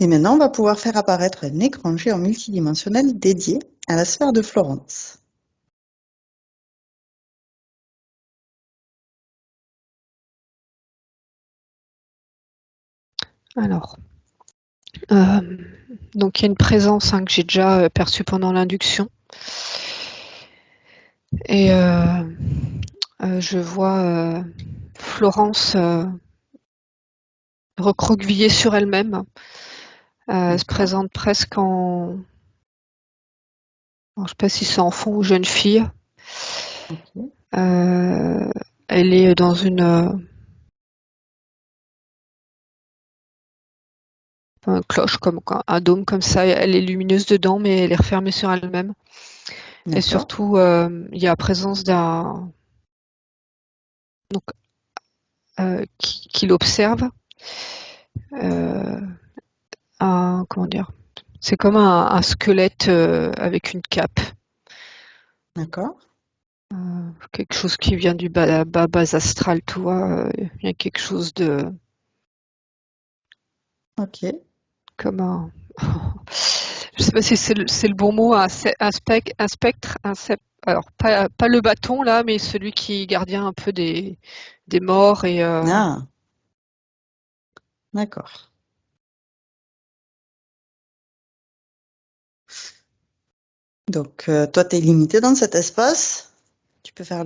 Et maintenant, on va pouvoir faire apparaître un écran géant multidimensionnel dédié à la sphère de Florence. Alors, donc il y a une présence que j'ai déjà perçue pendant l'induction. Et je vois Florence recroquevillée sur elle-même. Elle se présente presque en... Alors, je ne sais pas si c'est enfant ou jeune fille. Ok. Elle est dans une un cloche, comme un dôme comme ça. Elle est lumineuse dedans, mais elle est refermée sur elle-même. Et D'accord. surtout, il y a la présence d'un qui l'observe. Comment dire? C'est comme un squelette avec une cape. D'accord. Quelque chose qui vient du bas astral, tu vois. Il y a quelque chose de Ok. comme un. Je sais pas si c'est le bon mot, un spectre, alors pas le bâton là, mais celui qui est gardien un peu des morts et Ah, d'accord. Donc, toi, tu es limité dans cet espace. Tu peux faire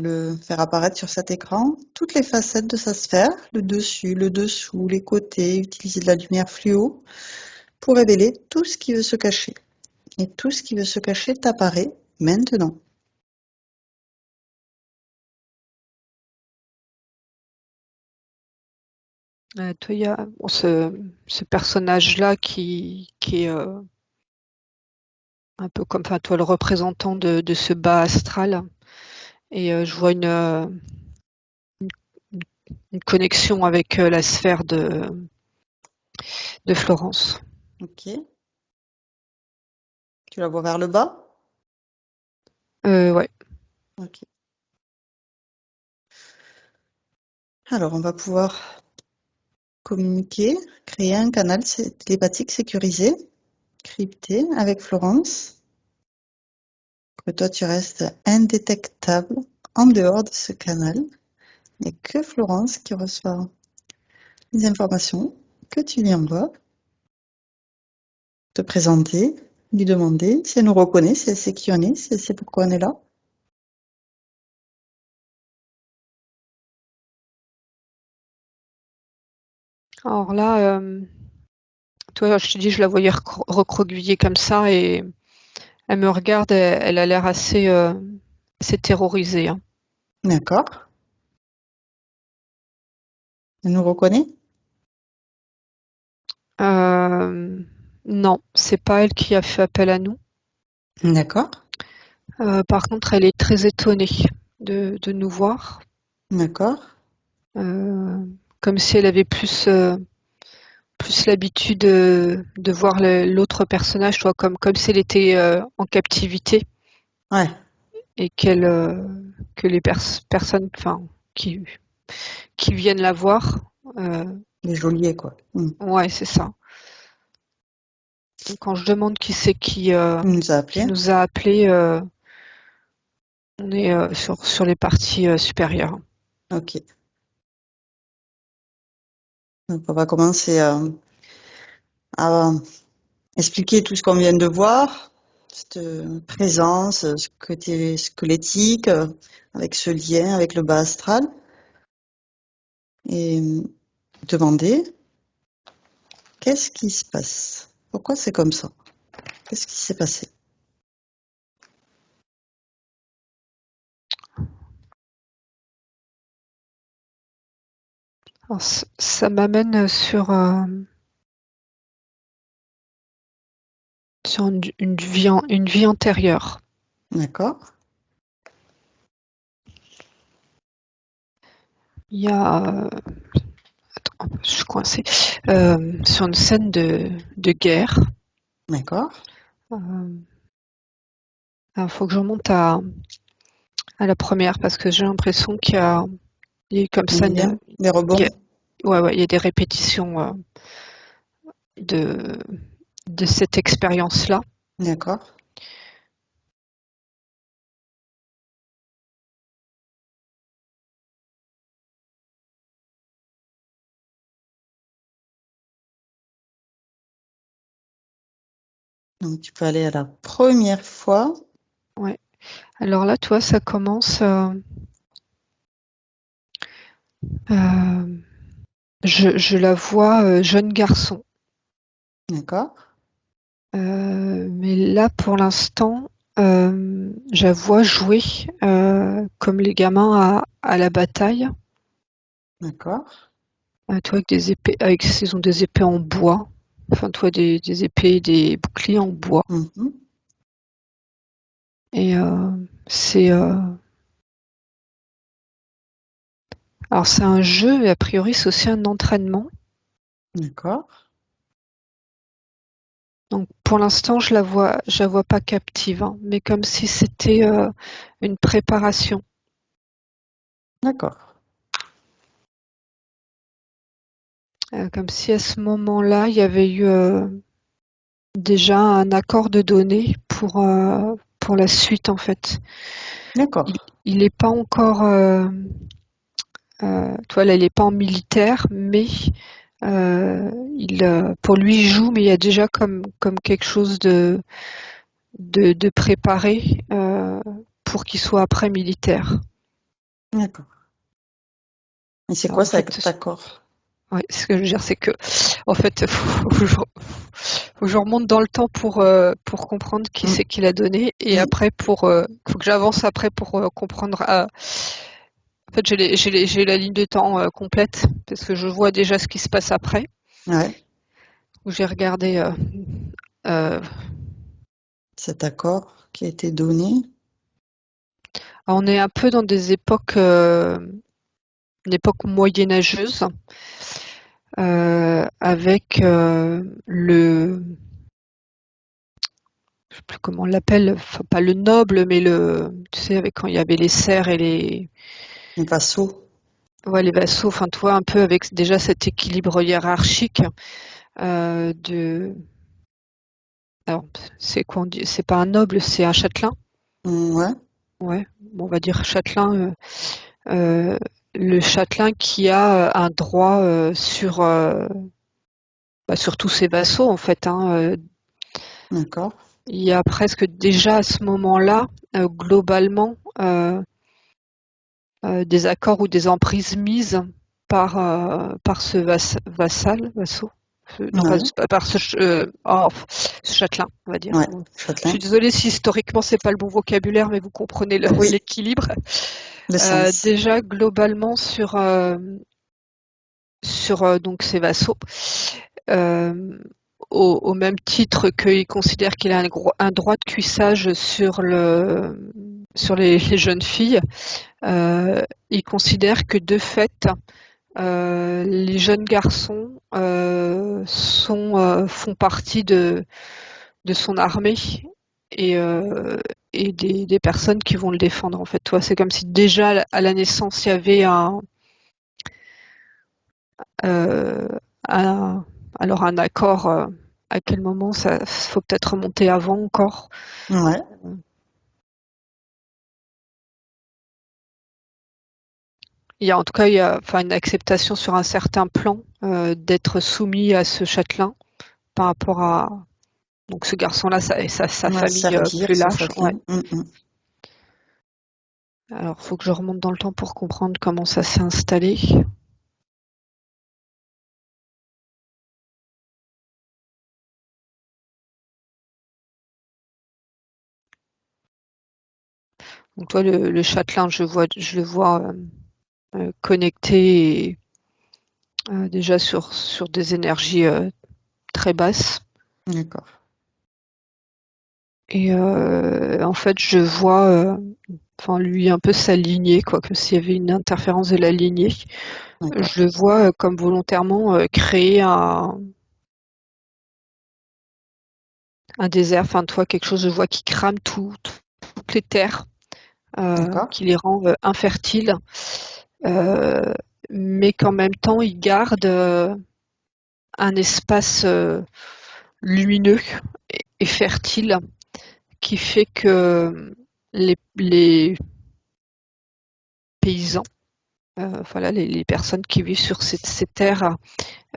apparaître sur cet écran toutes les facettes de sa sphère, le dessus, le dessous, les côtés, utiliser de la lumière fluo pour révéler tout ce qui veut se cacher. Et tout ce qui veut se cacher t'apparaît maintenant. toi, il y a ce personnage-là qui est un peu comme, enfin, toi, le représentant de ce bas astral. Et je vois une connexion avec la sphère de Florence. Ok. Tu la vois vers le bas? Ouais. Ok. Alors, on va pouvoir communiquer, créer un canal télépathique sécurisé, crypté avec Florence. Que toi, tu restes indétectable en dehors de ce canal. Il n'y a que Florence qui reçoit les informations que tu lui envoies. Te présenter, lui demander si elle nous reconnaît, si elle sait qui on est, si elle sait pourquoi on est là. Alors là, toi, je te dis, je la voyais recroquevillée comme ça et elle me regarde, elle a l'air assez terrorisée, hein. D'accord. Elle nous reconnaît? Non, c'est pas elle qui a fait appel à nous. D'accord. Par contre, elle est très étonnée de nous voir, D'accord. comme si elle avait plus l'habitude de voir l'autre personnage, toi, comme si elle était en captivité Ouais. et que les personnes, enfin, qui, qui viennent la voir, euh, Les geôliers, quoi. ouais, c'est ça. Donc, quand je demande qui c'est Il nous a qui appelés. nous a appelés, on est sur les parties supérieures. Ok. Donc, on va commencer à expliquer tout ce qu'on vient de voir, cette présence, ce côté squelettique, avec ce lien avec le bas astral, et demander qu'est-ce qui se passe? Pourquoi c'est comme ça? Qu'est-ce qui s'est passé? Alors, ça m'amène sur une vie antérieure. D'accord? Il y a, attends, je suis coincée, sur une scène de guerre. D'accord? Il faut que je remonte à la première parce que j'ai l'impression il y a eu comme ça Des liens? Des rebonds? ouais, il y a des répétitions de, de cette expérience-là. D'accord. Donc, tu peux aller à la première fois. Ouais. Alors là, toi, ça commence. Je la vois jeune garçon. D'accord. Mais là, pour l'instant, je la vois jouer comme les gamins à la bataille. D'accord. Toi, avec des épées, ils ont des épées en bois. Enfin, toi, des épées, des boucliers en bois. Mhm. Et c'est alors c'est un jeu et a priori c'est aussi un entraînement. D'accord. Donc pour l'instant je la vois pas captive, hein, mais comme si c'était une préparation. D'accord. Comme si à ce moment-là il y avait eu déjà un accord de données pour la suite en fait. D'accord. Il est pas encore toi là il est pas en militaire, mais pour lui il joue, mais il y a déjà comme quelque chose de préparé pour qu'il soit après militaire. D'accord. Et c'est Alors, quoi en ça, fait, d'accord? ouais, ce que je veux dire, c'est que en fait, faut que je remonte dans le temps pour comprendre qui Mm. c'est qui l'a donné, et Mm. après faut que j'avance après pour comprendre. En fait, j'ai la ligne de temps complète parce que je vois déjà ce qui se passe après. Ouais. Où j'ai regardé. Euh, Cet accord qui a été donné. on est un peu dans des époques, une époque moyenâgeuse. Avec je sais plus comment on l'appelle, enfin pas le noble, mais tu sais, avec quand il y avait les serfs et Un vassaux. ouais, les vassaux, enfin, tu vois, un peu avec déjà cet équilibre hiérarchique de. Alors, c'est quoi on dit? C'est pas un noble, c'est un châtelain. Ouais. Ouais, bon, on va dire châtelain. Euh, le châtelain qui a un droit sur tous ses vassaux, en fait, hein. D'accord. Il y a presque déjà à ce moment-là, globalement, des accords ou des emprises mises par ce vassau. Non, Ouais. pas par ce châtelain, on va dire. Ouais. Bon, je Châtelain. suis désolée si historiquement c'est pas le bon vocabulaire, mais vous comprenez Oui. l'équilibre. Le sens. Déjà globalement sur donc ces vassaux, euh, au même titre qu'il considère qu'il a un droit de cuissage sur les jeunes filles, il considère que de fait, les jeunes garçons font partie de son armée et, euh, et des personnes qui vont le défendre. En fait, toi, c'est comme si déjà à la naissance, il y avait euh, un, alors un accord. À quel moment ça faut peut-être remonter avant encore. Ouais. Il y a en tout cas enfin une acceptation sur un certain plan d'être soumis à ce châtelain par rapport à donc ce garçon-là et sa On va famille servir plus ce large. Ouais. châtelain. Mm. Alors faut que je remonte dans le temps pour comprendre comment ça s'est installé. Donc toi le châtelain, je le vois connecté déjà sur des énergies très basses. D'accord. Et en fait, je vois, enfin lui un peu s'aligner, quoi, comme s'il y avait une interférence de la lignée. D'accord. Je le vois comme volontairement créer un désert, enfin toi quelque chose, je vois qui crame toutes les terres, D'accord. qui les rend infertiles, euh, mais qu'en même temps il garde un espace lumineux et fertile qui fait que les paysans, voilà, les personnes qui vivent sur ces terres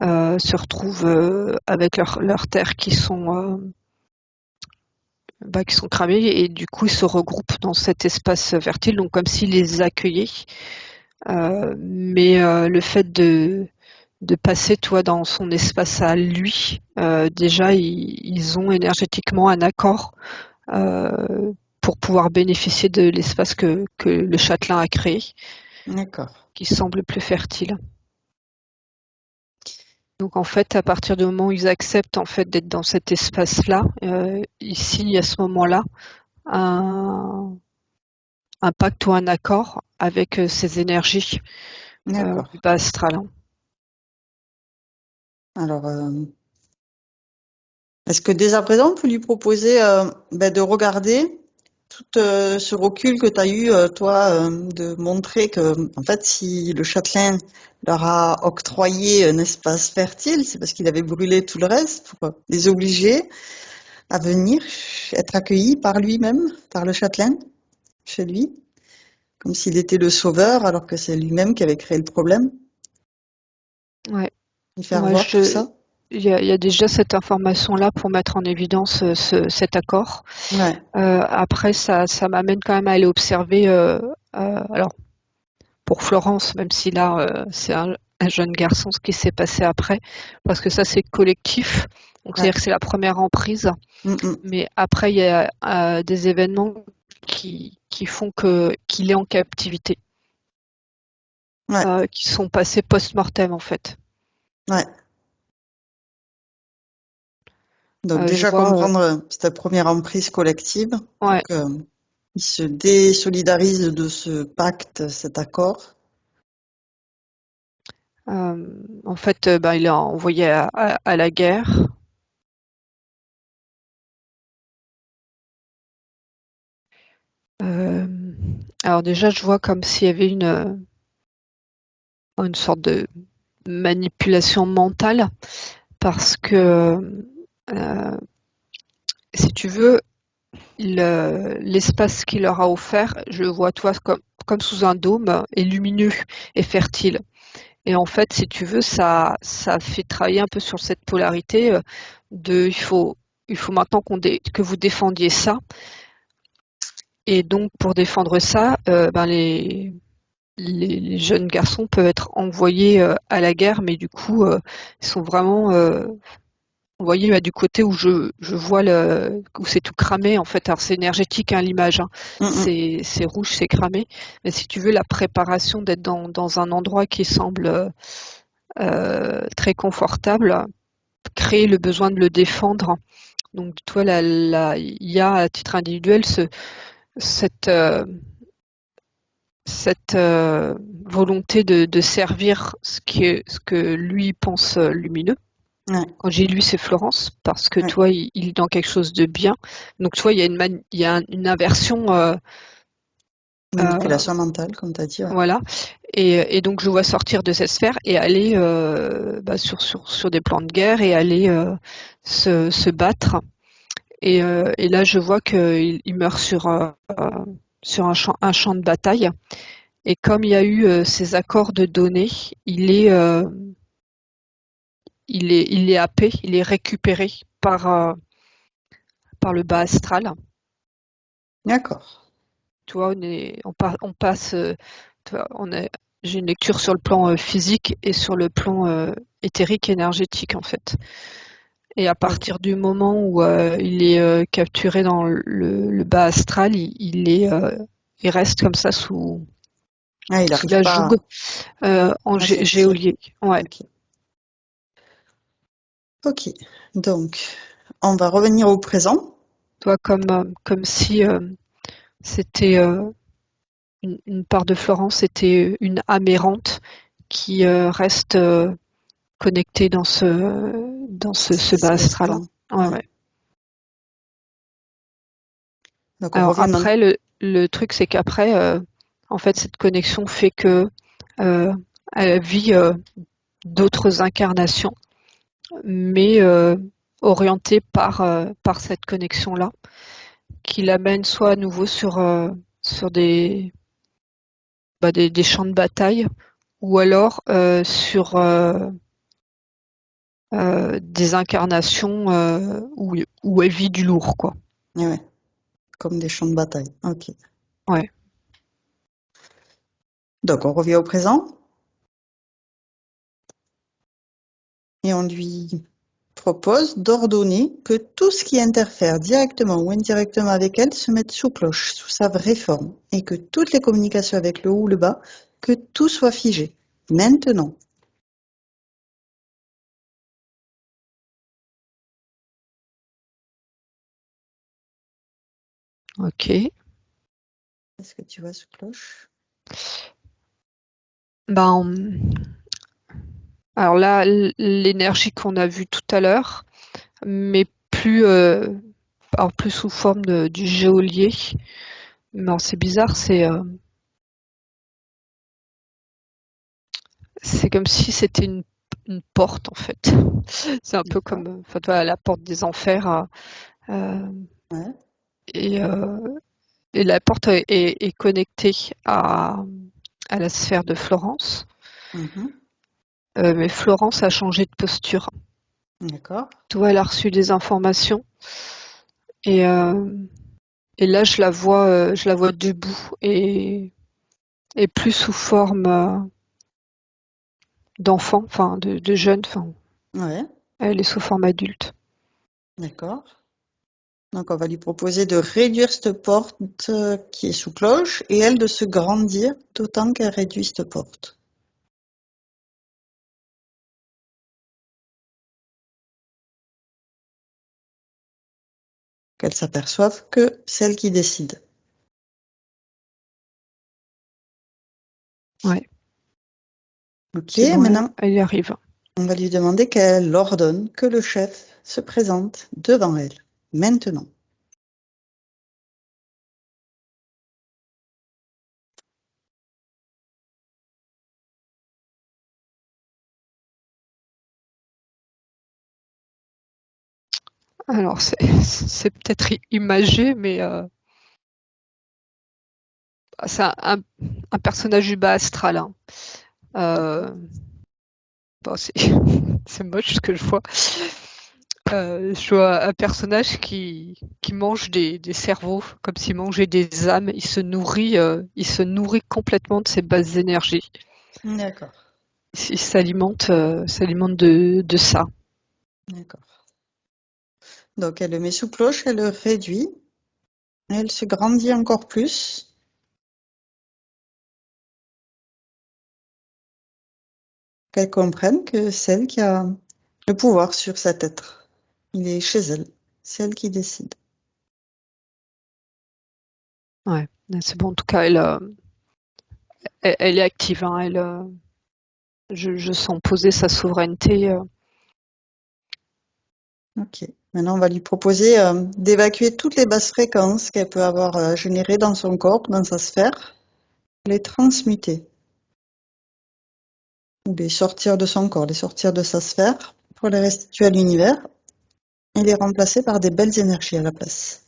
se retrouvent avec leurs terres qui sont cramées et du coup ils se regroupent dans cet espace fertile, donc comme s'ils les accueillaient. Mais le fait de passer toi dans son espace à lui, déjà ils ont énergétiquement un accord pour pouvoir bénéficier de l'espace que le châtelain a créé, D'accord. qui semble plus fertile. Donc en fait, à partir du moment où ils acceptent en fait d'être dans cet espace-là, ils signent à ce moment-là un pacte ou un accord avec ces énergies D'accord. du bas astral. Alors, est-ce que dès à présent, on peut lui proposer de regarder tout ce recul que tu as eu, toi, de montrer que, en fait, si le châtelain leur a octroyé un espace fertile, c'est parce qu'il avait brûlé tout le reste pour les obliger à venir être accueillis par lui-même, par le châtelain, chez lui, comme s'il était le sauveur, alors que c'est lui-même qui avait créé le problème. Ouais. Et faire Ouais, voir tout ça. il y a déjà cette information-là pour mettre en évidence cet accord. Ouais. Après, ça m'amène quand même à aller observer. Alors, pour Florence, même si là, c'est un jeune garçon, ce qui s'est passé après, parce que ça, c'est collectif. Donc, Ouais. c'est-à-dire que c'est la première emprise. Mais après, il y a des événements qui font qu'il est en captivité, Ouais. qui sont passés post-mortem, en fait. Ouais. Donc Je déjà vois, comprendre cette première emprise collective pour ouais, qu'ils se désolidarisent de ce pacte, cet accord. en fait, il est envoyé à la guerre. Alors déjà, je vois comme s'il y avait une sorte de manipulation mentale, parce que, si tu veux, l'espace qu'il leur a offert, je le vois, toi, comme sous un dôme, est lumineux et fertile. Et en fait, si tu veux, ça fait travailler un peu sur cette polarité de il faut maintenant que vous défendiez ça. Et donc, pour défendre ça, les jeunes garçons peuvent être envoyés à la guerre, mais du coup, ils sont vraiment envoyés du côté où je vois où c'est tout cramé en fait. Alors c'est énergétique hein, l'image, hein. C'est rouge, c'est cramé. Mais si tu veux la préparation d'être dans un endroit qui semble très confortable, créer le besoin de le défendre. Donc toi, il y a à titre individuel cette volonté de servir ce que lui pense lumineux. Ouais. Quand j'ai lu, c'est Florence, parce que Ouais. toi, il est dans quelque chose de bien. Donc, toi, il y a une inversion. Manipulation mentale, comme tu as dit. Ouais. Voilà. Et donc, je vois sortir de cette sphère et aller sur des plans de guerre et aller se battre. Et là, je vois qu'il meurt sur un champ de bataille. Et comme il y a eu ces accords de données, il est happé, il est récupéré par le bas astral. D'accord. Tu vois, on passe, tu vois, j'ai une lecture sur le plan physique et sur le plan éthérique énergétique en fait. Et à Ok. partir du moment où il est capturé dans le bas astral, il reste comme ça sous Ah, il sous n'arrive la pas joug en à sortir. géolier. Ouais. Ok. Ok. Donc, on va revenir au présent. Toi, comme si c'était une part de Florence, c'était une âme errante qui reste connectée ce bas astral. L'espace-temps. Ouais, Ouais. ouais. Donc, on Alors revient maintenant. après, le truc, c'est qu'après, en fait, cette connexion fait que elle vit d'autres incarnations mais orientée par cette connexion-là, qui l'amène soit à nouveau sur des champs de bataille, ou alors sur des incarnations où elle vit du lourd, quoi. Ouais, comme des champs de bataille. Ok. Ouais. Donc, on revient au présent et on lui propose d'ordonner que tout ce qui interfère directement ou indirectement avec elle se mette sous cloche, sous sa vraie forme, et que toutes les communications avec le haut ou le bas, que tout soit figé. Maintenant. Ok. Est-ce que tu vois sous cloche? Ben, alors là, l'énergie qu'on a vue tout à l'heure, mais plus sous forme du géolier. Non, c'est bizarre, c'est comme si c'était une porte en fait. C'est un peu D'accord. comme, enfin, tu vois, la porte des enfers. Euh, Ouais. et, euh, et la porte est connectée à la sphère de Florence. Mhm. Mais Florence a changé de posture. D'accord. Tu vois, elle a reçu des informations et, euh, et là je la vois debout et plus sous forme d'enfant, enfin de jeune, enfin Ouais. elle est sous forme adulte. D'accord. Donc, on va lui proposer de réduire cette porte qui est sous cloche et elle de se grandir d'autant qu'elle réduit cette porte. Qu'elle s'aperçoive que c'est elle qui décide. Ouais, Ok, c'est bon, maintenant, elle y arrive. on va lui demander qu'elle ordonne que le chef se présente devant elle. Maintenant. Alors c'est peut-être imagé, mais c'est un personnage du bas astral, hein. D'accord. Euh, bon, c'est moche ce que je vois. Je vois un personnage qui mange des cerveaux, comme s'il mangeait des âmes. Il se nourrit complètement de ses bases énergies. D'accord. Il s'alimente de ça. D'accord. Donc, elle le met sous cloche, elle le réduit, elle se grandit encore plus, qu'elle comprenne que c'est elle qui a le pouvoir sur cet être. Il est chez elle. C'est elle qui décide. Ouais, c'est bon. En tout cas, elle est active, hein. Je sens poser sa souveraineté. Ok. Maintenant, on va lui proposer d'évacuer toutes les basses fréquences qu'elle peut avoir générées dans son corps, dans sa sphère, les transmuter, ou les sortir de son corps, les sortir de sa sphère, pour les restituer à l'univers, et les remplacer par des belles énergies à la place.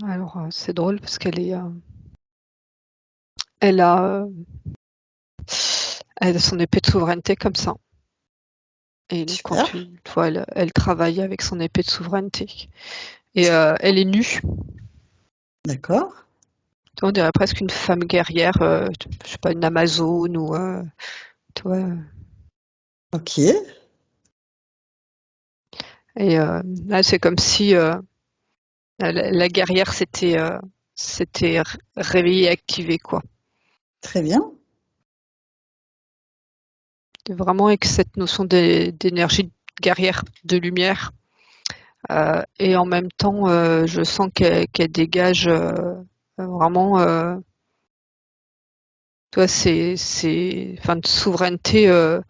Alors, c'est drôle parce elle a, elle a son épée de souveraineté comme ça. Et donc, quand Super. tu vois, elle travaille avec son épée de souveraineté. Et elle est nue. D'accord. On dirait presque une femme guerrière, je sais pas, une Amazone ou, tu vois. Ok. Et là, c'est comme si la guerrière s'était réveillée et activée, quoi. Très bien. Vraiment avec cette notion d'énergie guerrière, de lumière. Et en même temps, je sens qu'elle dégage vraiment, tu vois, enfin, de souveraineté. Je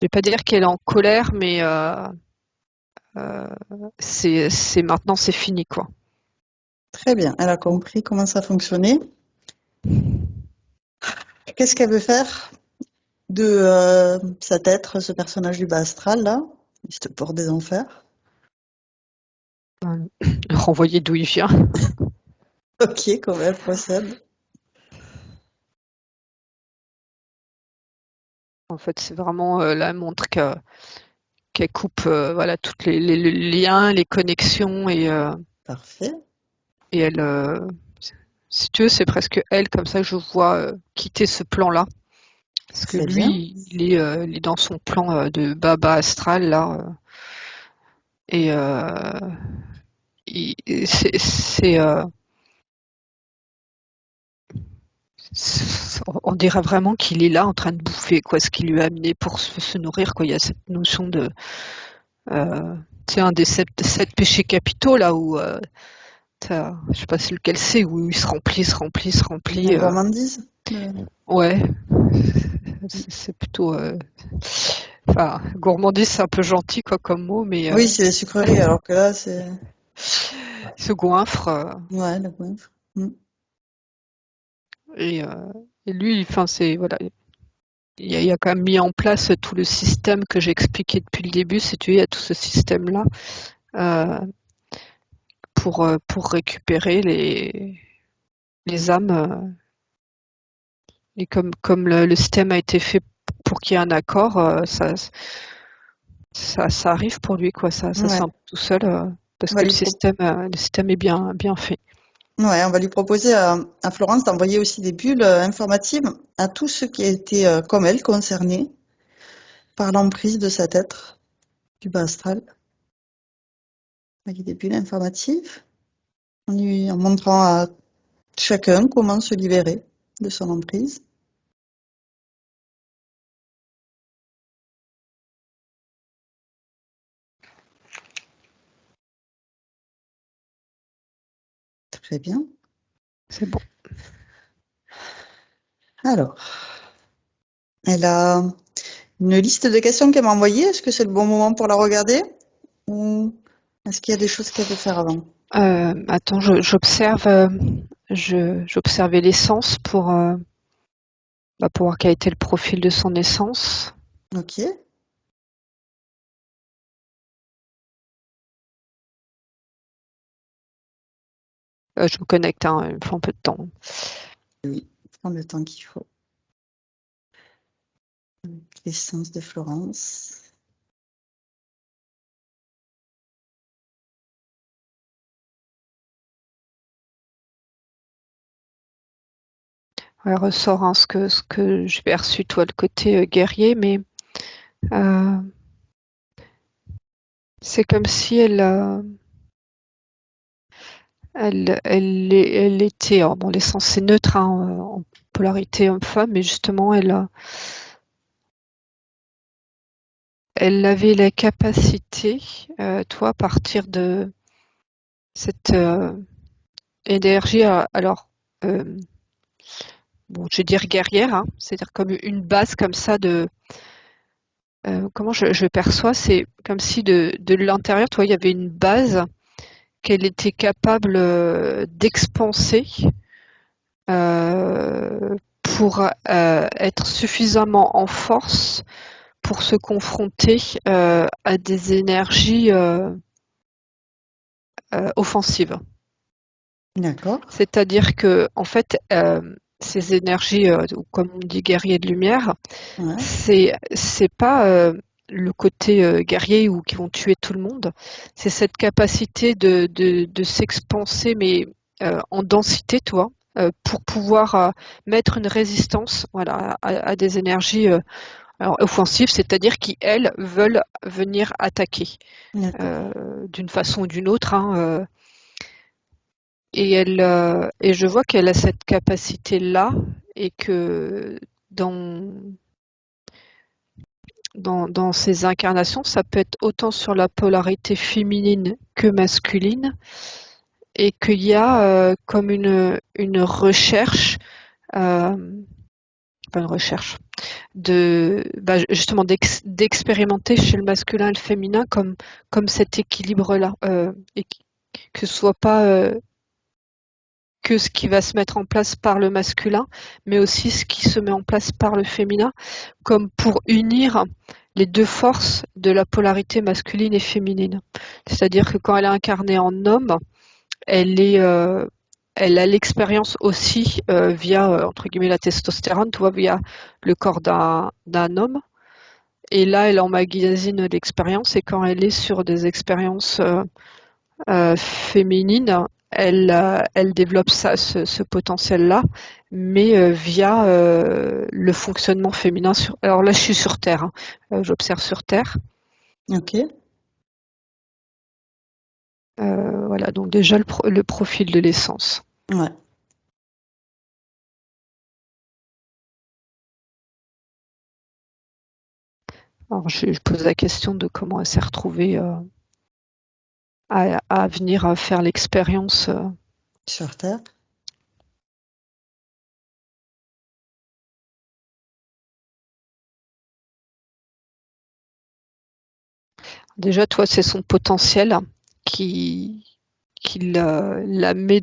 vais pas dire qu'elle est en colère, mais c'est maintenant, c'est fini, quoi. Très bien. Elle a compris comment ça fonctionnait. Qu'est-ce qu'elle veut faire de cet être, ce personnage du bas astral, là, cette porte des enfers? Renvoyer d'où il vient. Ok, comment elle procède? En fait, c'est vraiment la montre qu'elle coupe voilà, tous les liens, les connexions Parfait. et elle, si tu veux, c'est presque elle comme ça que je vois quitter ce plan-là. Parce que Très bien. lui, il est dans son plan de baba astral là. Et on dirait vraiment qu'il est là en train de bouffer quoi, ce qui lui a amené pour se nourrir quoi. Il y a cette notion de, tu sais, un des sept péchés capitaux là où je sais pas si lequel c'est, où il se remplit, se remplit, se La remplit. gourmandise? Ouais, c'est plutôt, enfin, gourmandise c'est un peu gentil quoi comme mot, mais Oui, c'est les sucreries, alors que là, c'est... il se goinfre. Ouais, la goinfre. Mm. Et, euh, et lui, enfin, c'est voilà, il y a quand même mis en place tout le système que j'ai expliqué depuis le début. Si tu veux, il y a tout ce système-là euh, pour récupérer les âmes. Et comme le système a été fait pour qu'il y ait un accord, ça arrive pour lui, quoi. Ça Ouais. s'impose tout seul parce On va que lui pro- le système est bien fait. ouais, on va lui proposer à Florence d'envoyer aussi des bulles informatives à tous ceux qui étaient, comme elle, concernés par l'emprise de cet être du bas astral. Avec des bulles informatives, en montrant à chacun comment se libérer de son emprise. Très bien. C'est bon. Alors, elle a une liste de questions qu'elle m'a envoyées. Est-ce que c'est le bon moment pour la regarder? Ou est-ce qu'il y a des choses qu'elle veut faire avant? Attends, j'observe, j'observais l'essence pour voir quel était le profil de son essence. Ok. Je me connecte, hein, il me faut un peu de temps. Oui, prends le temps qu'il faut. L'essence de Florence. Elle ressort hein, ce que j'ai perçu, toi, le côté guerrier, mais euh, c'est comme si elle était, alors bon, l'essence c'est neutre hein, en polarité homme-femme, mais justement, elle avait la capacité, toi, à partir de cette énergie, alors, euh, bon, je vais dire guerrière, hein, c'est-à-dire comme une base comme ça de, comment je perçois, c'est comme si de l'intérieur, toi, il y avait une base qu'elle était capable d'expanser pour être suffisamment en force pour se confronter à des énergies offensives. D'accord. C'est-à-dire que, en fait, ces énergies, ou comme on dit guerriers de lumière, Ouais. c'est pas le côté guerrier ou qui vont tuer tout le monde. C'est cette capacité de s'expanser, mais en densité, toi, pour pouvoir mettre une résistance, voilà, à des énergies alors, offensives, c'est-à-dire qui elles veulent venir attaquer D'accord. d'une façon ou d'une autre. Hein, et je vois qu'elle a cette capacité-là et que dans dans ces incarnations, ça peut être autant sur la polarité féminine que masculine, et qu'il y a comme une recherche, pas une recherche, justement d'expérimenter chez le masculin et le féminin comme cet équilibre-là, et que ce soit pas que ce qui va se mettre en place par le masculin, mais aussi ce qui se met en place par le féminin, comme pour unir les deux forces de la polarité masculine et féminine. C'est-à-dire que quand elle est incarnée en homme, elle a l'expérience aussi via entre guillemets la testostérone, tu vois, via le corps d'un homme. Et là, elle emmagasine l'expérience. Et quand elle est sur des expériences féminines, elle développe ce potentiel-là, mais via le fonctionnement féminin. Alors là, je suis sur Terre, hein. J'observe sur Terre. Ok. Voilà, donc déjà le profil de l'essence. Ouais. Alors je pose la question de comment elle s'est retrouvée à venir faire l'expérience. Sur Terre. Déjà, toi, c'est son potentiel qui l'amène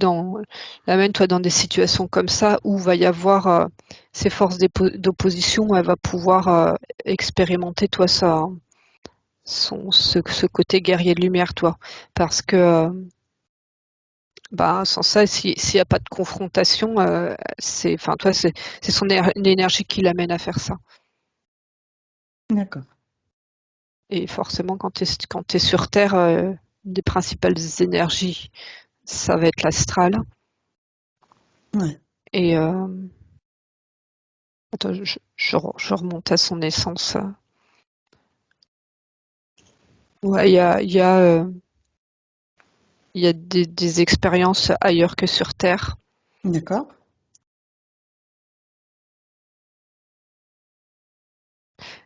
toi dans des situations comme ça où va y avoir ces forces d'opposition, elle va pouvoir expérimenter toi ce côté guerrier de lumière, toi, parce que sans ça, s'il n'y a pas de confrontation, c'est son énergie qui l'amène à faire ça. D'accord. Et forcément, quand tu es sur Terre, une des principales énergies, ça va être l'astral. Ouais. Et attends, je remonte à son essence. Ouais, il y a des expériences ailleurs que sur Terre. D'accord.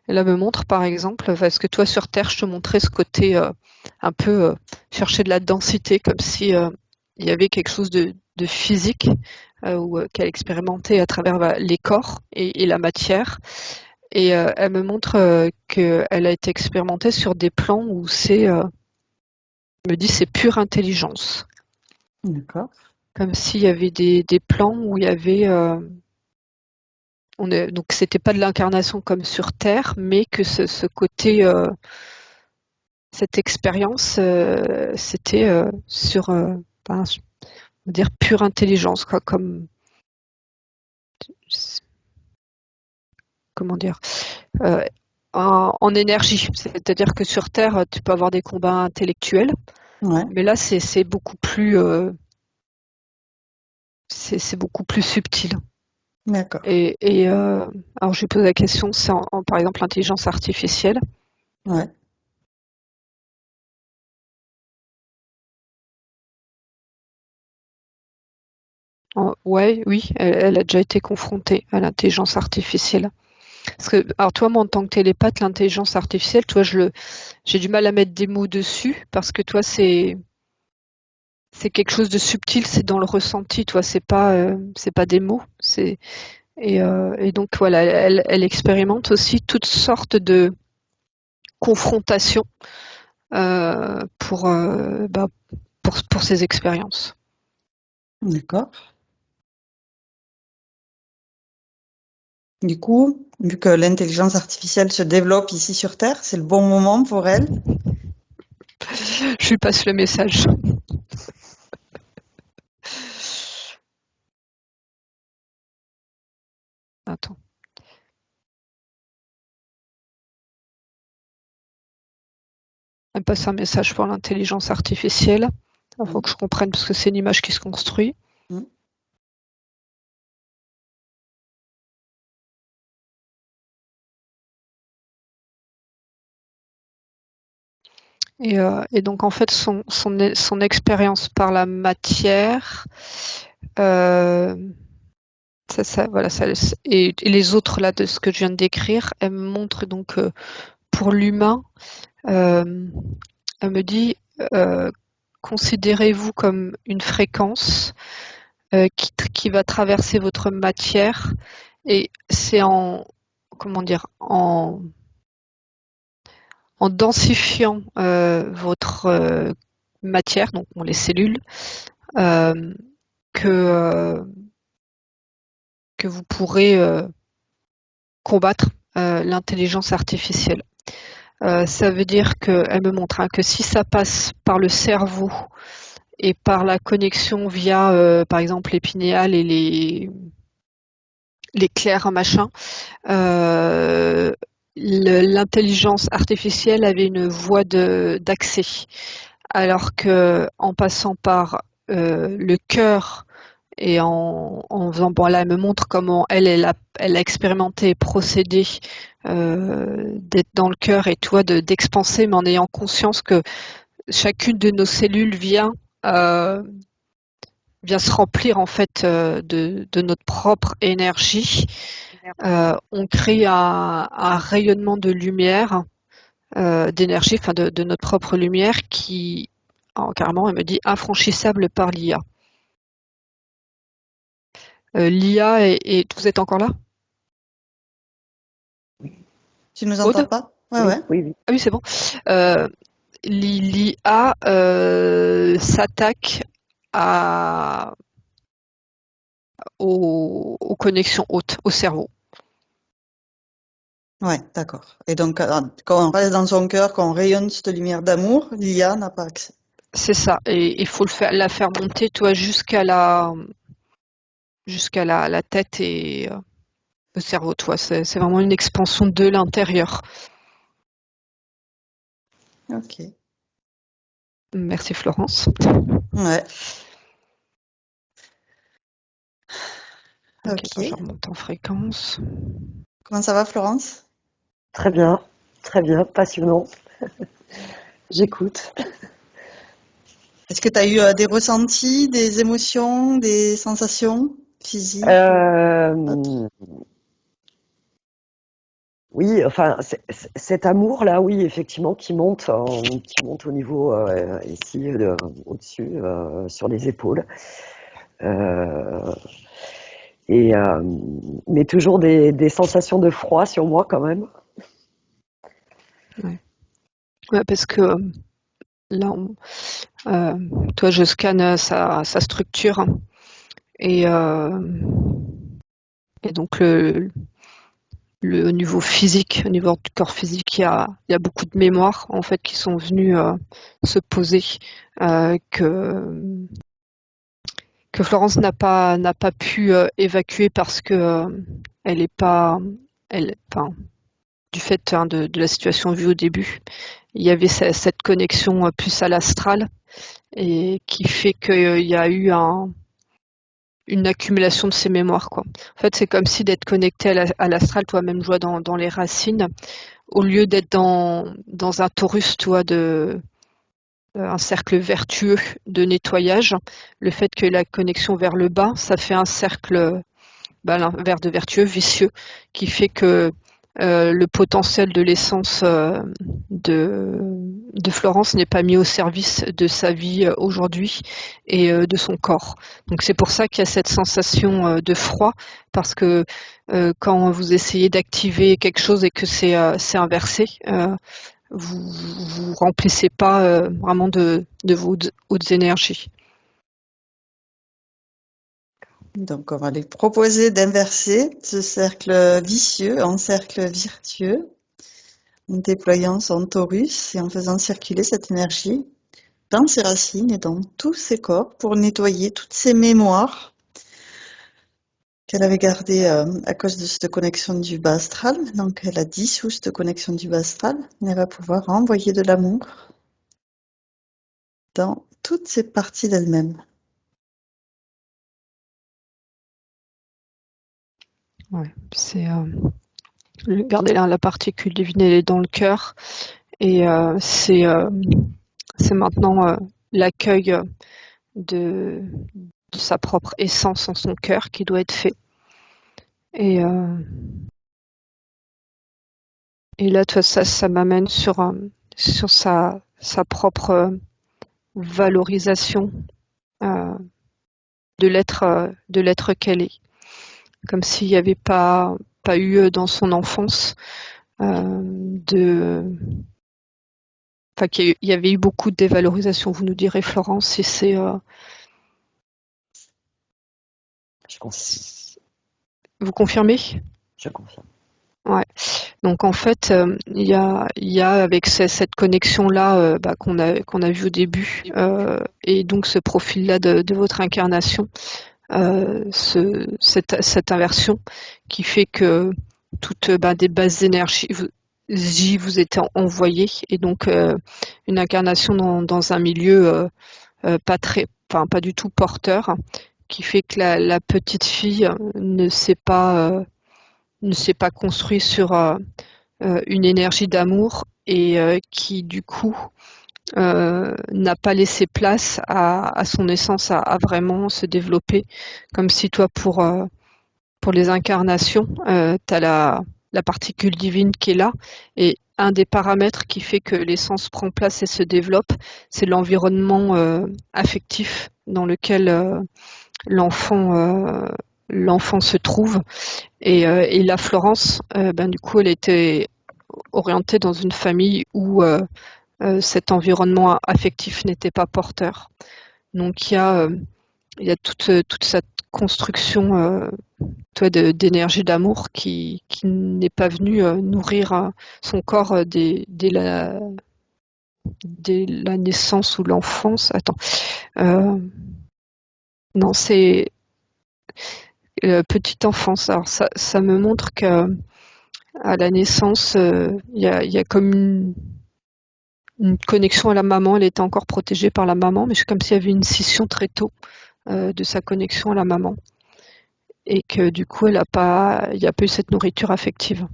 Elle me montre, par exemple, parce que toi sur Terre, je te montrais ce côté un peu chercher de la densité, comme si il y avait quelque chose de physique qu'elle expérimentait à travers les corps et la matière. Et elle me montre qu'elle a été expérimentée sur des plans où me dit c'est pure intelligence. D'accord. Comme s'il y avait des plans où il y avait donc c'était pas de l'incarnation comme sur Terre, mais que ce côté cette expérience c'était sur on va dire pure intelligence, quoi, comme comment dire en énergie. C'est-à-dire que sur Terre, tu peux avoir des combats intellectuels, Ouais. mais là c'est beaucoup plus c'est beaucoup plus subtil. D'accord. Et alors je lui pose la question, c'est par exemple l'intelligence artificielle. Ouais. Ouais, oui, elle a déjà été confrontée à l'intelligence artificielle. Parce que, alors toi, moi, en tant que télépathe, l'intelligence artificielle, toi, j'ai du mal à mettre des mots dessus parce que toi, c'est quelque chose de subtil, c'est dans le ressenti, toi, c'est pas des mots, et donc voilà, elle expérimente aussi toutes sortes de confrontations pour pour ses expériences. D'accord. Du coup, vu que l'intelligence artificielle se développe ici sur Terre, c'est le bon moment pour elle. Je lui passe le message. Attends. Elle passe un message pour l'intelligence artificielle. Il faut que je comprenne parce que c'est une image qui se construit. Mm. Et donc en fait son expérience par la matière, voilà, et les autres là de ce que je viens de décrire, elle me montre donc pour l'humain, elle me dit considérez-vous comme une fréquence qui va traverser votre matière, et c'est en comment dire en densifiant votre matière, donc les cellules, euh, que vous pourrez combattre l'intelligence artificielle. Ça veut dire qu'elle me montre que si ça passe par le cerveau et par la connexion via, par exemple, les pinéales et les clairs machin, l'intelligence artificielle avait une voie d'accès, alors que en passant par le cœur et en faisant, bon là elle me montre comment elle a expérimenté et procédé d'être dans le cœur et toi d'expanser, mais en ayant conscience que chacune de nos cellules vient se remplir en fait de notre propre énergie. On crée un rayonnement de lumière, d'énergie, enfin de notre propre lumière qui, carrément, elle me dit infranchissable par l'IA. L'IA et vous êtes encore là? Tu nous entends Aude? pas? Ouais, Oui, ouais. oui. Ah oui, c'est bon. L'IA s'attaque aux connexions hautes, au cerveau. Ouais, d'accord. Et donc, quand on reste dans son cœur, quand on rayonne cette lumière d'amour, l'IA n'a pas accès. C'est ça. Et il faut la faire monter, toi, jusqu'à la tête et le cerveau, toi. C'est vraiment une expansion de l'intérieur. Ok. Merci Florence. Ouais. Ok, Ok. je remonte en fréquence. Comment ça va, Florence? Très bien, passionnant. J'écoute. Est-ce que tu as eu des ressentis, des émotions, des sensations physiques? Euh, oui, enfin, cet amour-là, oui, effectivement, qui monte au niveau ici, au-dessus, sur les épaules. Euh, mais toujours des sensations de froid sur moi quand même. Ouais, parce que là, toi, je scanne sa structure et donc au niveau physique, au niveau du corps physique, il y a beaucoup de mémoires en fait qui sont venues se poser que Florence n'a pas pu évacuer parce que elle est pas enfin, du fait de la situation vue au début, il y avait cette connexion plus à l'astral et qui fait qu'il y a eu une accumulation de ces mémoires, quoi. En fait, c'est comme si d'être connecté à l'astral, toi-même, je vois dans les racines, au lieu d'être dans un torus, toi, un cercle vertueux de nettoyage, le fait que la connexion vers le bas, ça fait un cercle vers de vertueux, vicieux, qui fait que le potentiel de l'essence de Florence n'est pas mis au service de sa vie aujourd'hui et de son corps. Donc c'est pour ça qu'il y a cette sensation de froid, parce que quand vous essayez d'activer quelque chose et que c'est inversé, vous remplissez pas vraiment de vos hautes énergies. Donc, on va lui proposer d'inverser ce cercle vicieux en cercle vertueux, en déployant son torus et en faisant circuler cette énergie dans ses racines et dans tous ses corps pour nettoyer toutes ces mémoires qu'elle avait gardées à cause de cette connexion du bas astral. Donc, elle a dissous cette connexion du bas astral et elle va pouvoir envoyer de l'amour dans toutes ces parties d'elle-même. Ouais, c'est regardez là, la particule divine elle est dans le cœur et c'est maintenant l'accueil de sa propre essence en son cœur qui doit être fait. Et là, toi, ça m'amène sur sa propre valorisation euh, de l'être qu'elle est, comme s'il n'y avait pas eu dans son enfance enfin qu'il y avait eu beaucoup de dévalorisation. Vous nous direz, Florence, si c'est Je confirme. Vous confirmez? Je confirme. Ouais. Donc en fait, il y a avec cette connexion-là qu'on a vue au début, et donc ce profil-là de votre incarnation, cette inversion qui fait que toutes des bases d'énergie vous étaient envoyées, et donc une incarnation dans un milieu pas du tout porteur, qui fait que la petite fille ne s'est pas construite sur une énergie d'amour, et qui du coup n'a pas laissé place à son essence à vraiment se développer. Comme si toi, pour les incarnations, tu as la particule divine qui est là, et un des paramètres qui fait que l'essence prend place et se développe, c'est l'environnement affectif dans lequel l'enfant se trouve. Et la Florence, du coup, elle était orientée dans une famille où cet environnement affectif n'était pas porteur. Donc il y a toute cette construction d'énergie d'amour qui n'est pas venue nourrir son corps dès la naissance ou l'enfance. Attends. Non, c'est petite enfance. Alors ça me montre que à la naissance, il y a comme une connexion à la maman. Elle était encore protégée par la maman, mais c'est comme s'il y avait une scission très tôt de sa connexion à la maman, et que du coup, il n'y a pas eu cette nourriture affective.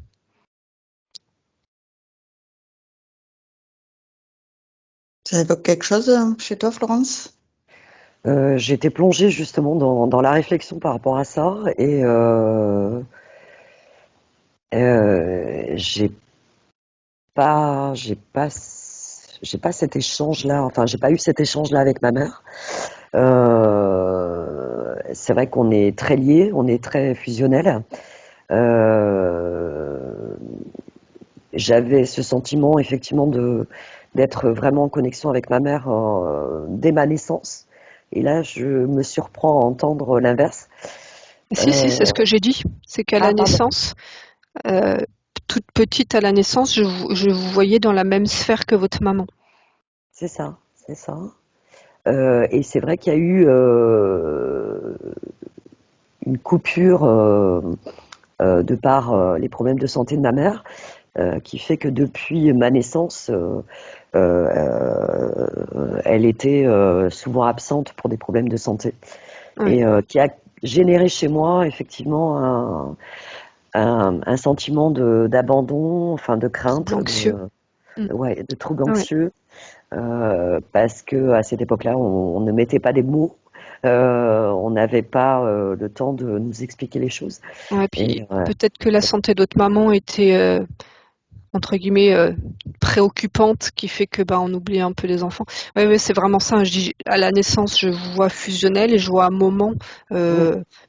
Ça évoque quelque chose chez toi, Florence? J'étais plongée justement dans la réflexion par rapport à ça et j'ai pas cet échange-là. Enfin, j'ai pas eu cet échange-là avec ma mère. C'est vrai qu'on est très liés, on est très fusionnels. J'avais ce sentiment effectivement d'être vraiment en connexion avec ma mère dès ma naissance. Et là, je me surprends à entendre l'inverse. Si, c'est ce que j'ai dit. C'est qu'à la Pardon. naissance, toute petite à la naissance, je vous voyais dans la même sphère que votre maman. C'est ça, c'est ça. Et c'est vrai qu'il y a eu une coupure de par les problèmes de santé de ma mère, qui fait que depuis ma naissance, elle était souvent absente pour des problèmes de santé. Oui. Et qui a généré chez moi effectivement un sentiment d'abandon, enfin de crainte, Trouble anxieux. de troubles Ouais. anxieux, parce que à cette époque-là, on ne mettait pas des mots, on n'avait pas le temps de nous expliquer les choses. Ouais, Et puis peut-être que la santé de votre maman était entre guillemets préoccupante, qui fait que on oublie un peu les enfants. Ouais, c'est vraiment ça. Je dis à la naissance, je vous vois fusionnel, et je vois un moment, oui,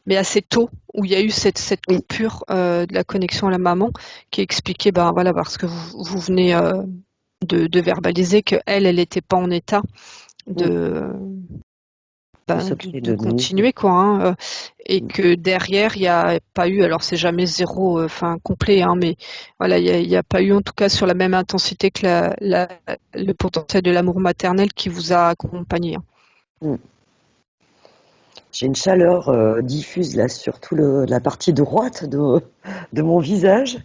mais assez tôt, où il y a eu cette oui, coupure de la connexion à la maman, qui expliquait voilà, parce que vous venez de verbaliser que elle n'était pas en état oui, de de s'occuper de de nous. continuer, quoi, hein, et que derrière il n'y a pas eu, alors c'est jamais zéro, complet, hein, mais voilà, il y a pas eu, en tout cas sur la même intensité que le potentiel de l'amour maternel qui vous a accompagné, hein. Mm. J'ai une chaleur diffuse là sur la partie droite de mon visage.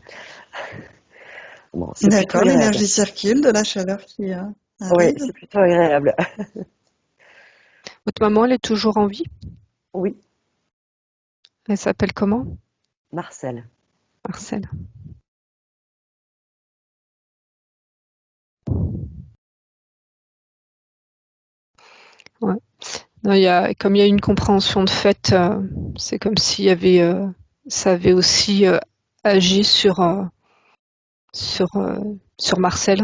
Bon, c'est plutôt D'accord, agréable. l'énergie circule, de la chaleur qui Oui, arrive. c'est plutôt agréable. Votre maman, elle est toujours en vie? Oui, Elle s'appelle comment? Marcel. Marcel. Ouais. Non, comme il y a une compréhension de fait, c'est comme s'il y avait, ça avait aussi agi sur, sur Marcel,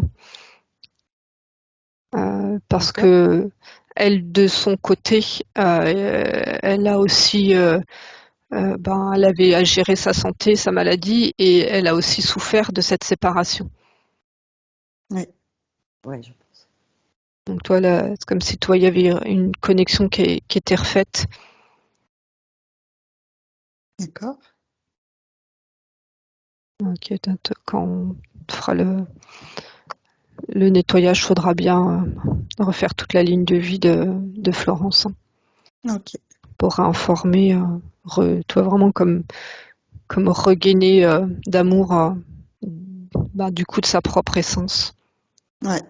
parce D'accord. que elle, de son côté, elle a aussi, elle avait à gérer sa santé, sa maladie, et elle a aussi souffert de cette séparation. Oui. Ouais, je pense. Donc toi, là, c'est comme si toi, il y avait une connexion qui était refaite. D'accord. Ok, quand on fera le nettoyage, faudra bien refaire toute la ligne de vie de Florence Ok. pour informer, toi vraiment comme regainer d'amour du coup de sa propre essence. Ouais.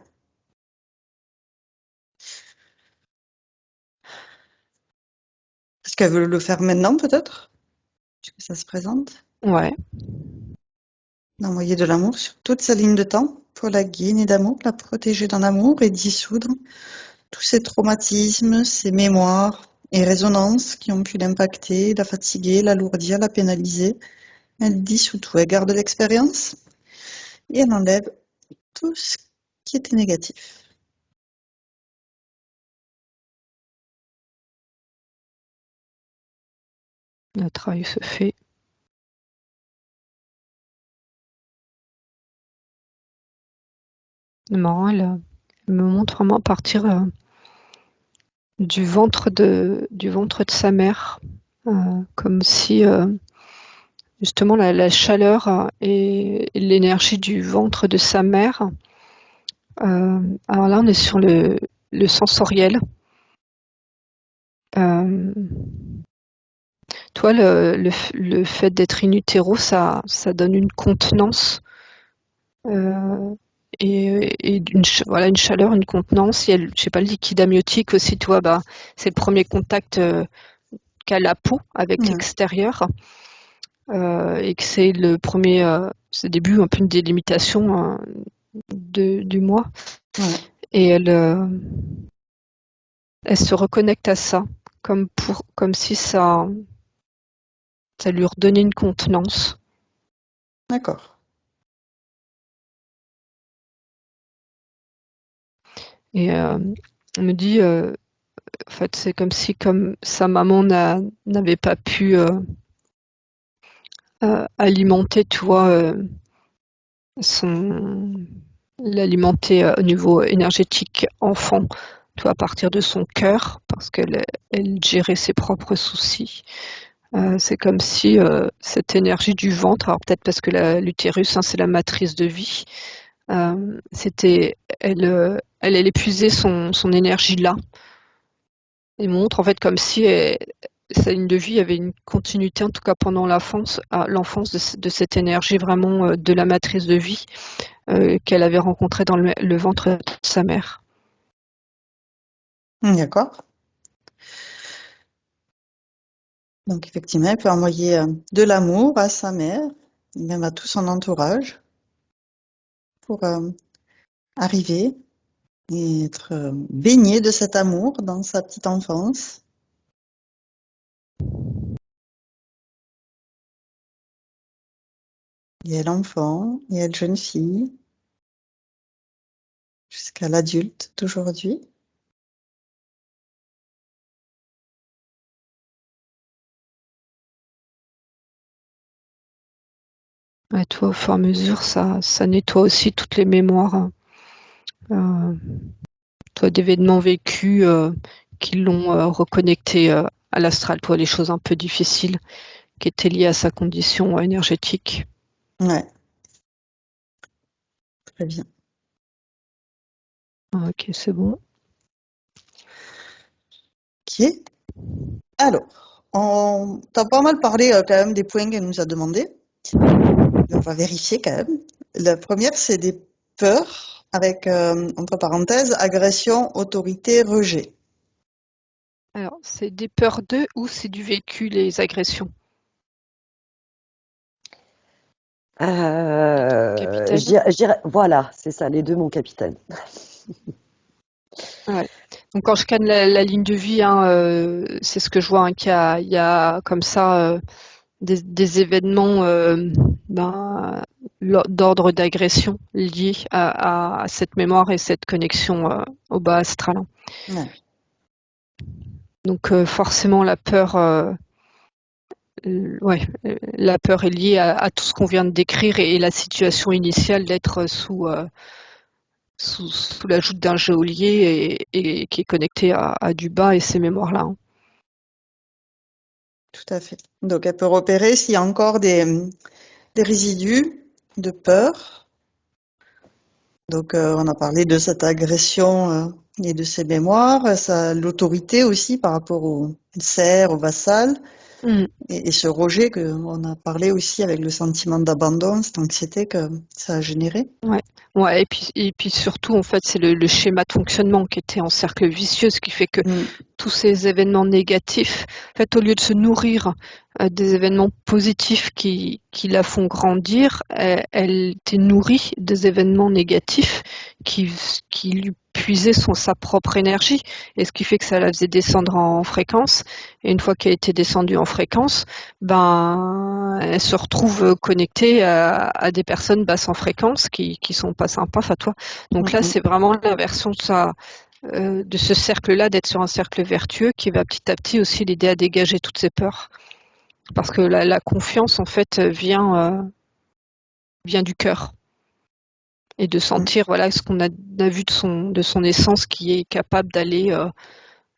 Est-ce qu'elle veut le faire maintenant, peut-être? Est-ce que ça se présente? Ouais, D'envoyer de l'amour sur toute sa ligne de temps pour la guider d'amour, la protéger dans l'amour et dissoudre tous ces traumatismes, ces mémoires et résonances qui ont pu l'impacter, la fatiguer, l'alourdir, la pénaliser. Elle dissout tout, elle garde l'expérience et elle enlève tout ce qui était négatif. le travail se fait. C'est marrant, elle me montre vraiment partir du ventre de sa mère, comme si justement la chaleur et l'énergie du ventre de sa mère. Alors là, on est sur le sensoriel. Toi, le fait d'être in utero, ça donne une contenance et voilà, une chaleur, une contenance. Il y a, je sais pas, le liquide amniotique aussi, toi, c'est le premier contact qu'a la peau avec Ouais. l'extérieur et que c'est c'est le début un peu une délimitation du moi. Ouais. Et elle se reconnecte à ça, comme si ça lui redonnait une contenance. D'accord. Et on me dit, en fait, c'est comme si, comme sa maman n'avait pas pu alimenter, tu vois, l'alimenter au niveau énergétique enfant, tu vois, à partir de son cœur, parce elle gérait ses propres soucis. C'est comme si cette énergie du ventre, alors peut-être parce que l'utérus, c'est la matrice de vie, elle épuisait son énergie là. Et montre en fait comme si sa ligne de vie avait une continuité, en tout cas pendant l'enfance de cette énergie vraiment de la matrice de vie qu'elle avait rencontrée dans le ventre de sa mère. D'accord. Donc effectivement, elle peut envoyer de l'amour à sa mère, et même à tout son entourage, pour arriver et être baignée de cet amour dans sa petite enfance. Et elle enfant, et elle jeune fille, jusqu'à l'adulte d'aujourd'hui. Et toi, au fur et à mesure, ça nettoie aussi toutes les mémoires, euh, toi, d'événements vécus qui l'ont reconnecté à l'astral, toi, les choses un peu difficiles qui étaient liées à sa condition énergétique. Ouais, très bien. Ok, c'est bon. Ok. Alors, on t'a pas mal parlé quand même des points qu'elle nous a demandé. On va vérifier quand même. La première, c'est des peurs avec, entre parenthèses, agression, autorité, rejet. Alors, c'est des peurs d'eux ou c'est du vécu, les agressions? Capitaine? Voilà, c'est ça, les deux, mon capitaine. Ouais. Donc quand je scanne la ligne de vie, c'est ce que je vois, il y a comme ça des événements d'ordre d'agression liés à cette mémoire et cette connexion au bas astral. Ouais. Donc forcément la peur est liée à tout ce qu'on vient de décrire et la situation initiale d'être sous la joute d'un geôlier et qui est connecté à du bas et ces mémoires-là. tout à fait. Donc, elle peut repérer s'il y a encore des résidus de peur. Donc, on a parlé de cette agression et de ses mémoires, l'autorité aussi par rapport au serf, au vassal, Mm. et ce rejet qu'on a parlé aussi avec le sentiment d'abandon, cette anxiété que ça a généré. Ouais, et puis surtout, en fait, c'est le schéma de fonctionnement qui était en cercle vicieux, ce qui fait que Mm. tous ces événements négatifs, en fait, au lieu de se nourrir des événements positifs qui la font grandir, elle était nourrie des événements négatifs qui lui puisaient sa propre énergie, et ce qui fait que ça la faisait descendre en fréquence. Et une fois qu'elle était descendue en fréquence, ben, elle se retrouve connectée à des personnes basses en fréquence qui sont pas sympas. Enfin, toi. Donc là, Mm. c'est vraiment l'inversion de ce cercle-là, d'être sur un cercle vertueux qui va petit à petit aussi l'aider à dégager toutes ses peurs. Parce que la confiance, en fait, vient du cœur. Et de Mm. sentir voilà, ce qu'on a vu de son essence qui est capable d'aller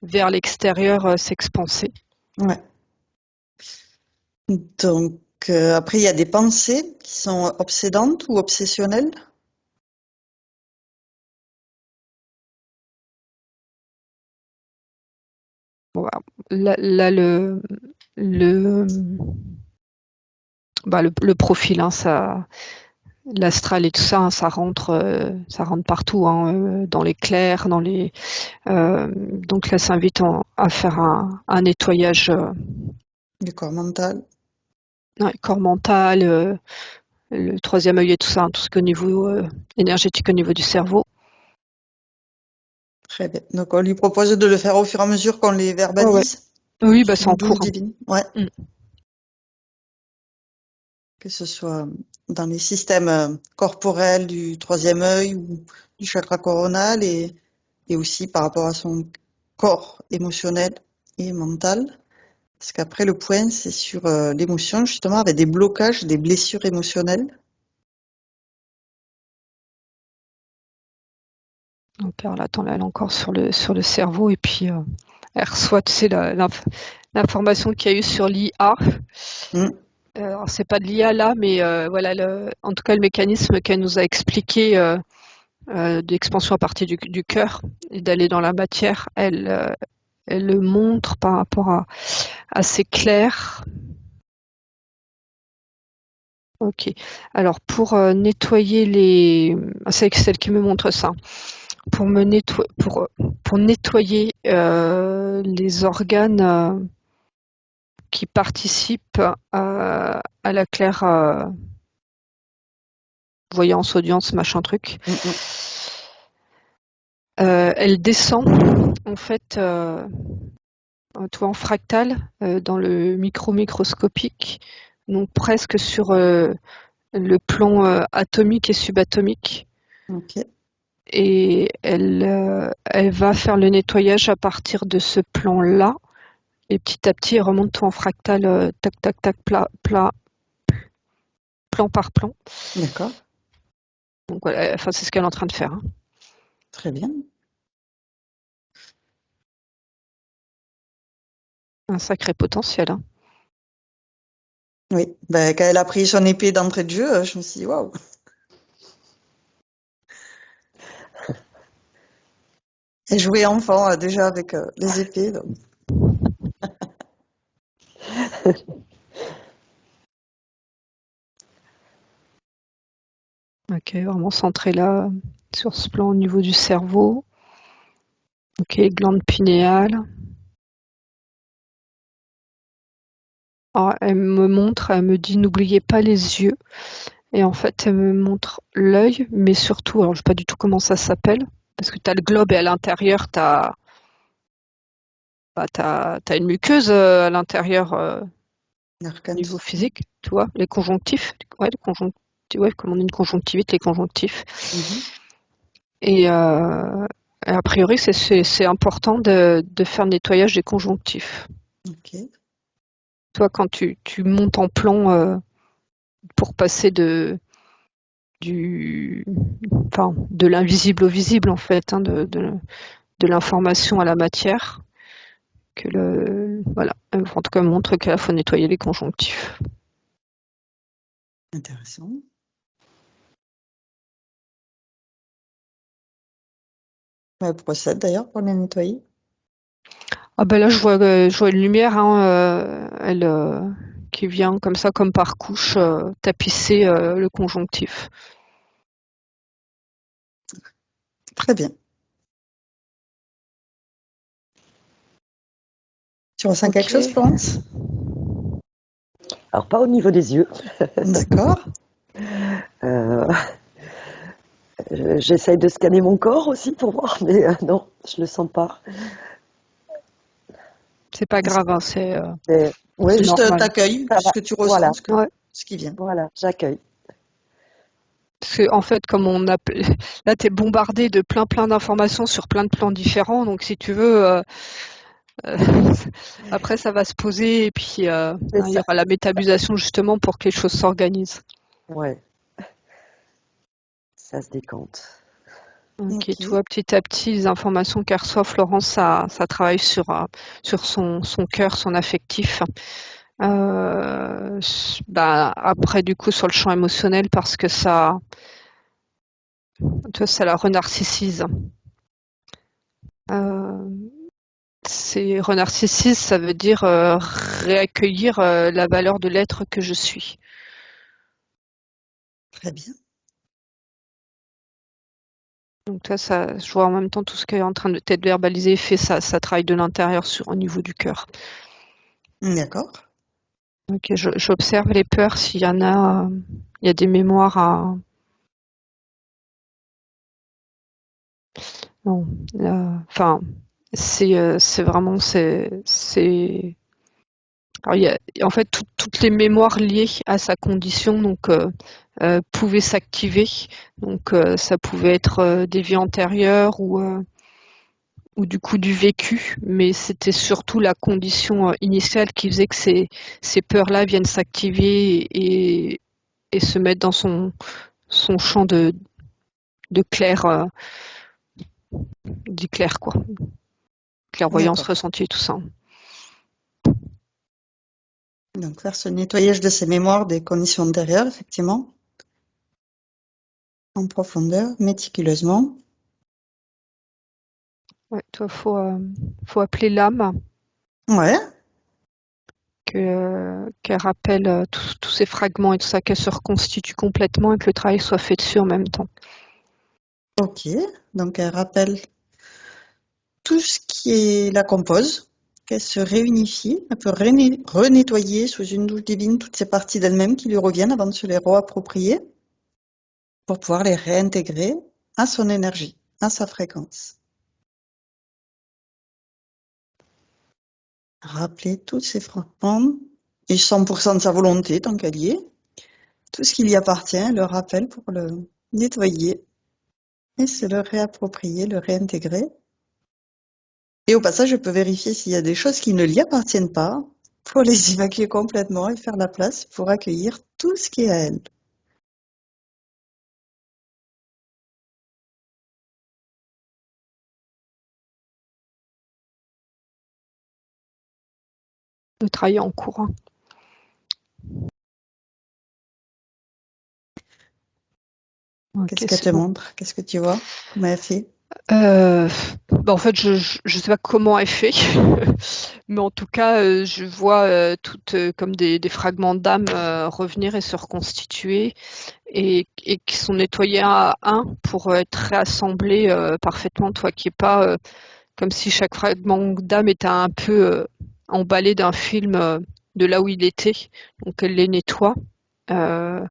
vers l'extérieur s'expanser. Ouais. Donc, après, il y a des pensées qui sont obsédantes ou obsessionnelles. Bon, là, le, le profil, hein, l'astral et tout ça, hein, ça rentre partout, hein, dans les clairs, donc là, ça invite à faire un nettoyage Du corps mental. corps mental, le troisième œil et tout ça, hein, tout ce qui est au niveau énergétique, au niveau du cerveau. Très bien. Donc, on lui propose de le faire au fur et à mesure qu'on les Ouais. verbalise. Oui, c'est en Une douce cours. divine. Ouais. Mm. Que ce soit dans les systèmes corporels du troisième œil ou du chakra coronal et aussi par rapport à son corps émotionnel et mental. Parce qu'après, le point, c'est sur l'émotion, justement, avec des blocages, des blessures émotionnelles. Donc, alors, là, attends, là, elle est encore sur le cerveau et puis elle reçoit, tu sais, l'information qu'il y a eu sur l'IA. Mm. Alors, c'est pas de l'IA là, mais voilà, en tout cas, le mécanisme qu'elle nous a expliqué d'expansion à partir du cœur et d'aller dans la matière, elle le montre par rapport à ces clairs. Ok. Alors, pour nettoyer c'est celle qui me montre ça. Pour nettoyer les organes qui participent à la claire voyance, audience, machin truc. Mm, mm. Elle descend en fait, tu vois, en fractal, dans le microscopique, donc presque sur le plan atomique et subatomique. Ok. Et elle va faire le nettoyage à partir de ce plan-là. Et petit à petit, elle remonte tout en fractal, tac, tac, tac, plan par plan. D'accord. Donc voilà, enfin, c'est ce qu'elle est en train de faire, hein. Très bien. Un sacré potentiel, hein. Oui. Ben, quand elle a pris son épée d'entrée de jeu, je me suis dit, waouh. Elle jouait enfant déjà avec les épées. Donc. Ok, vraiment centré là, sur ce plan au niveau du cerveau. Ok, glande pinéale. Alors, elle me dit n'oubliez pas les yeux. Et en fait, elle me montre l'œil, mais surtout, alors je sais pas du tout comment ça s'appelle, parce que tu as le globe et à l'intérieur, tu as une muqueuse à l'intérieur au niveau physique, tu vois, les conjonctifs. Ouais, ouais, comme on dit une conjonctivite, les conjonctifs. Mhm. Et a priori, c'est important de faire le nettoyage des conjonctifs. Ok. Toi, quand tu montes en plan pour passer de l'invisible au visible, en fait, hein, de l'information à la matière, voilà, en tout cas, montre qu'il faut nettoyer les conjonctifs. Intéressant. Elle procède d'ailleurs pour les nettoyer. Ah ben là, je vois une lumière, hein, qui vient comme ça, comme par couche, tapisser le conjonctif. Très bien. Tu ressens quelque chose, Florence? Alors, pas au niveau des yeux. D'accord. J'essaye de scanner mon corps aussi pour voir, mais non, je le sens pas. C'est pas grave, hein, c'est Oui, Juste normal. t'accueilles, ça va. ce que tu Voilà, ressens, Ouais. ce qui vient. voilà, j'accueille. Parce que, en fait, comme là, t'es bombardé de plein d'informations sur plein de plans différents. Donc, si tu veux, après, ça va se poser et puis il y aura la métabolisation justement pour que les choses s'organisent. Ouais, ça se décante. Ok, Ok. tu vois, petit à petit, les informations qu'elle reçoit, Florence, ça travaille sur son cœur, son affectif. Après, du coup, sur le champ émotionnel, parce que ça la renarcissise. Renarcissise, ça veut dire réaccueillir la valeur de l'être que je suis. Très bien. Donc toi, je vois en même temps tout ce qui est en train de t'être verbalisé fait ça travaille de l'intérieur au niveau du cœur. D'accord. Ok, j'observe les peurs s'il y en a, il y a des mémoires à. Non, enfin, c'est vraiment Alors, en fait toutes les mémoires liées à sa condition donc pouvaient s'activer. Donc ça pouvait être des vies antérieures ou du coup du vécu, mais c'était surtout la condition initiale qui faisait que ces peurs-là viennent s'activer et se mettre dans son champ de clair, d'éclair quoi, clairvoyance, D'accord. ressenti, tout ça. Donc faire ce nettoyage de ces mémoires des conditions antérieures, effectivement, en profondeur, méticuleusement. Ouais, toi, faut appeler l'âme, Ouais. qu'elle rappelle tous ces fragments et tout ça, qu'elle se reconstitue complètement et que le travail soit fait dessus en même temps. Ok. Donc elle rappelle tout ce qui la compose, qu'elle se réunifie, elle peut renettoyer sous une douche divine toutes ces parties d'elle-même qui lui reviennent avant de se les réapproprier pour pouvoir les réintégrer à son énergie, à sa fréquence. Rappeler tous ces fragments et 100% de sa volonté tant qu'elle y est. Tout ce qui lui appartient, le rappelle pour le nettoyer et se le réapproprier, le réintégrer. Et au passage, je peux vérifier s'il y a des choses qui ne lui appartiennent pas pour les évacuer complètement et faire la place pour accueillir tout ce qui est à elle. Le travail en cours. Ok, Qu'est-ce qu'elle te c'est bon. montre? Qu'est-ce que tu vois? Comment elle fait? En fait, je sais pas comment elle fait, mais en tout cas, je vois toutes comme des fragments d'âme revenir et se reconstituer et qui sont nettoyés un à un pour être réassemblés parfaitement, toi qui est pas comme si chaque fragment d'âme était un peu emballé d'un film de là où il était. Donc elle les nettoie. Euh,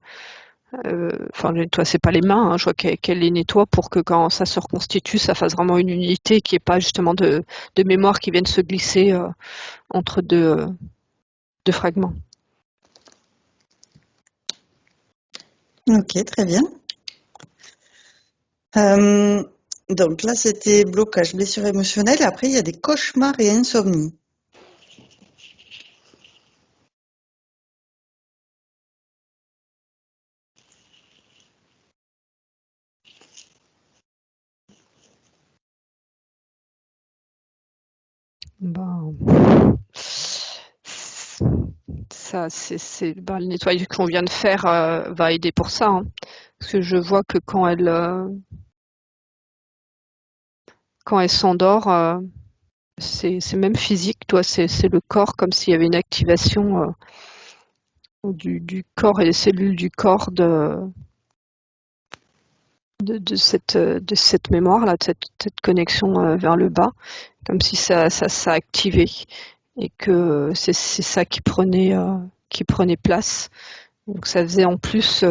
Enfin, nettoie, c'est pas les mains, hein, je vois qu'elle les nettoie pour que quand ça se reconstitue, ça fasse vraiment une unité, qui est pas justement de mémoire qui viennent se glisser entre deux fragments. Ok, très bien. Euh, donc là, c'était blocage, blessure émotionnelle. Et après, il y a des cauchemars et insomnie. Ben, ça, le nettoyage qu'on vient de faire va aider pour ça, hein. Parce que je vois que quand elle s'endort, c'est même physique, c'est le corps comme s'il y avait une activation du corps et des cellules du corps de cette mémoire-là, de cette connexion vers le bas, comme si ça activait et que c'est ça qui prenait place. Donc ça faisait en plus,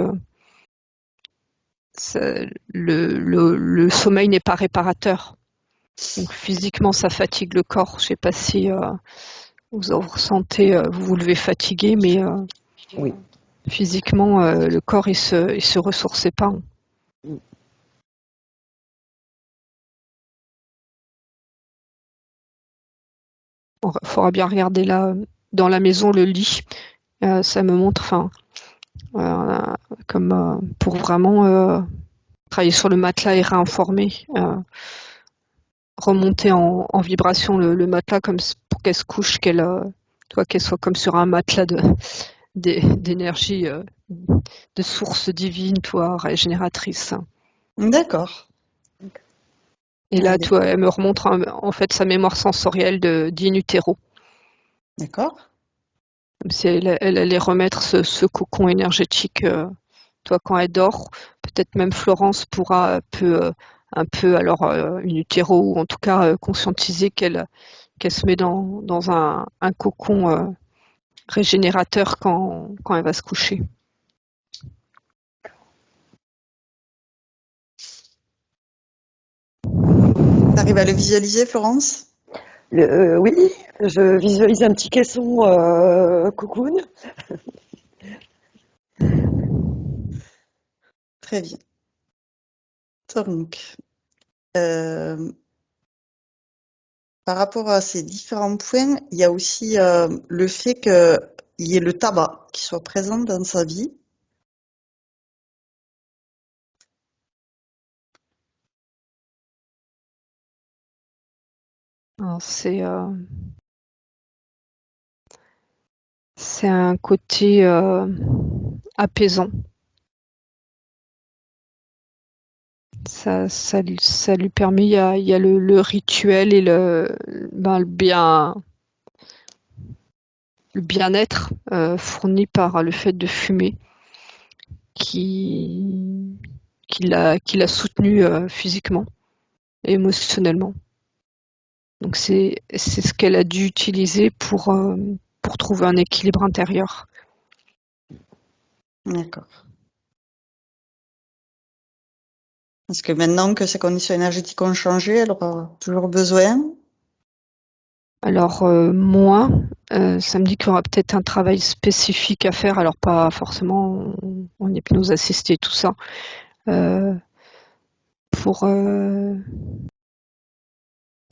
le sommeil n'est pas réparateur. Donc physiquement, ça fatigue le corps. Je ne sais pas si vous en ressentez, vous vous levez fatigué, mais Oui. physiquement, le corps il se ressourçait pas. Il faudra bien regarder là dans la maison le lit. Ça me montre, comme pour vraiment travailler sur le matelas et réinformer, remonter en vibration le matelas comme pour qu'elle se couche, qu'elle soit comme sur un matelas d'énergie, de source divine, régénératrice. D'accord. Et là, elle me remontre en fait sa mémoire sensorielle d'in utero. D'accord. Comme si elle allait remettre ce cocon énergétique, quand elle dort. Peut-être même Florence pourra un peu alors in utero, ou en tout cas conscientiser qu'elle se met dans un cocon régénérateur quand elle va se coucher. T'arrives à le visualiser, Florence? Oui, je visualise un petit caisson cocoon. Très bien. Donc, par rapport à ces différents points, il y a aussi le fait qu'il y ait le tabac qui soit présent dans sa vie. Alors, c'est un côté apaisant. Ça lui permet, il y a le rituel et le bien-être fourni par le fait de fumer qui l'a soutenu physiquement et émotionnellement. Donc c'est ce qu'elle a dû utiliser pour trouver un équilibre intérieur. D'accord. Est-ce que maintenant que ses conditions énergétiques ont changé, elle aura toujours besoin? Alors moi, ça me dit qu'il y aura peut-être un travail spécifique à faire, alors pas forcément en hypnose assistée, tout ça,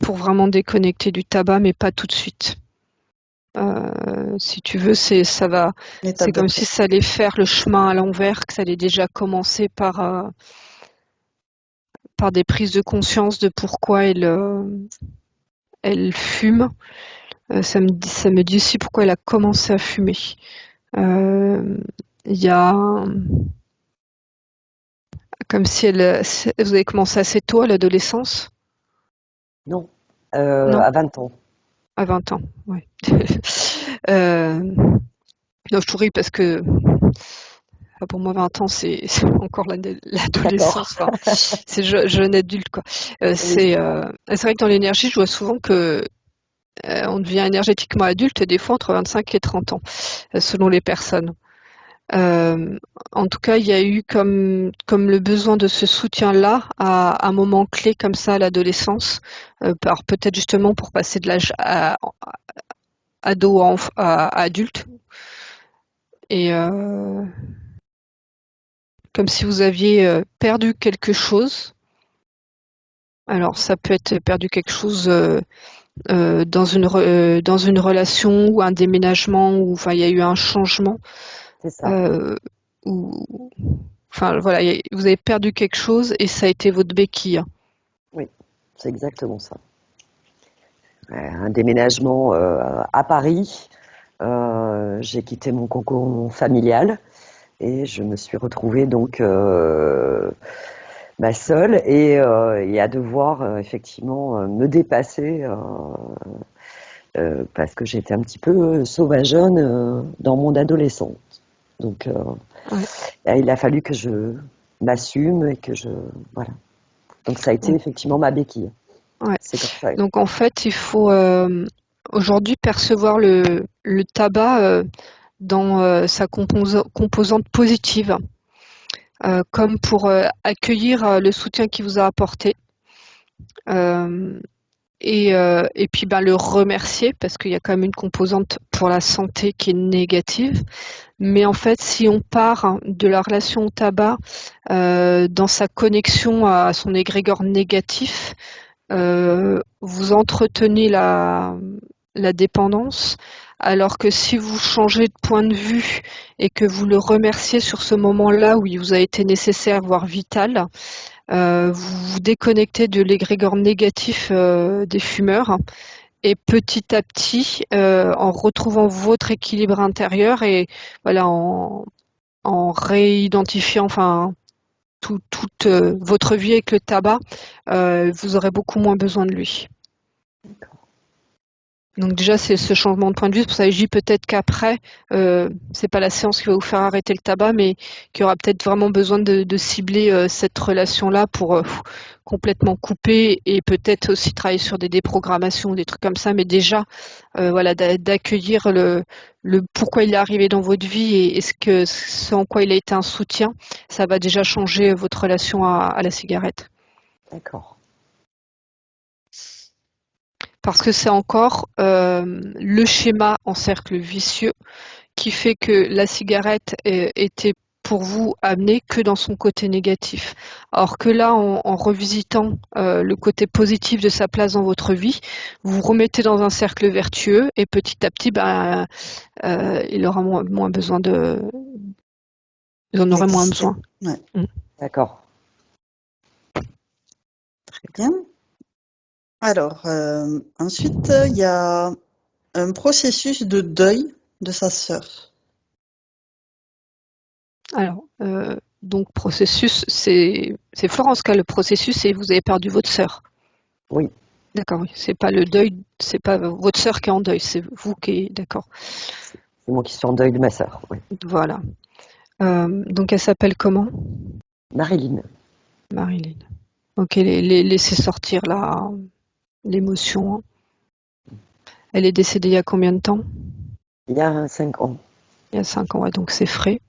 pour vraiment déconnecter du tabac, mais pas tout de suite. Si tu veux, c'est comme si ça allait faire le chemin à l'envers, que ça allait déjà commencer par des prises de conscience de pourquoi elle fume. Ça me dit aussi pourquoi elle a commencé à fumer. Il y a comme si vous avez commencé assez tôt à l'adolescence? Non, Non, à 20 ans. à 20 ans, ouais. Non, je souris parce que pour moi 20 ans c'est encore l'adolescence, c'est jeune adulte quoi. C'est vrai que dans l'énergie je vois souvent que on devient énergétiquement adulte des fois entre 25 et 30 ans selon les personnes. En tout cas, il y a eu comme le besoin de ce soutien-là à un moment clé comme ça à l'adolescence, peut-être justement pour passer de l'âge ado à adulte, et comme si vous aviez perdu quelque chose. Alors ça peut être perdu quelque chose dans une relation ou un déménagement, ou il y a eu un changement. C'est ça. Voilà, vous avez perdu quelque chose et ça a été votre béquille. Oui, c'est exactement ça. un déménagement à Paris. J'ai quitté mon cocon familial et je me suis retrouvée donc seule et à devoir effectivement me dépasser parce que j'étais un petit peu sauvageonne dans mon adolescence. Donc Ouais. il a fallu que je m'assume et que voilà. Donc ça a été effectivement ma béquille. Ouais. C'est comme ça. Donc en fait, il faut aujourd'hui percevoir le tabac dans sa composante positive, comme pour accueillir le soutien qu'il vous a apporté. Et puis le remercier parce qu'il y a quand même une composante pour la santé qui est négative. Mais en fait, si on part de la relation au tabac dans sa connexion à son égrégore négatif, vous entretenez la dépendance, alors que si vous changez de point de vue et que vous le remerciez sur ce moment-là où il vous a été nécessaire, voire vital, vous vous déconnectez de l'égrégore négatif des fumeurs et petit à petit, en retrouvant votre équilibre intérieur et voilà, en réidentifiant toute votre vie avec le tabac, vous aurez beaucoup moins besoin de lui. Donc déjà, c'est ce changement de point de vue. C'est pour ça que je dis peut-être qu'après, c'est pas la séance qui va vous faire arrêter le tabac, mais qu'il y aura peut-être vraiment besoin de cibler cette relation-là pour complètement couper et peut-être aussi travailler sur des déprogrammations ou des trucs comme ça. Mais déjà, voilà, d'accueillir le pourquoi il est arrivé dans votre vie et ce en quoi il a été un soutien, ça va déjà changer votre relation à la cigarette. D'accord. Parce que c'est encore le schéma en cercle vicieux qui fait que la cigarette était pour vous amenée que dans son côté négatif. Alors que là, en revisitant le côté positif de sa place dans votre vie, vous vous remettez dans un cercle vertueux et petit à petit, il aura moins besoin de... Vous en aurez moins besoin. Ouais. D'accord. Très bien. Alors, ensuite, il y a un processus de deuil de sa sœur. Alors, donc processus, c'est Florence qui a le processus et vous avez perdu votre sœur. Oui. D'accord, oui. C'est pas le deuil, c'est pas votre sœur qui est en deuil, c'est vous qui est d'accord. C'est moi qui suis en deuil de ma sœur. Oui. Voilà. Donc elle s'appelle comment? Marilyn. Marilyn. Ok, laissez sortir l'émotion. Hein. Elle est décédée il y a combien de temps? Il y a 5 ans. Il y a 5 ans, ouais, donc c'est frais.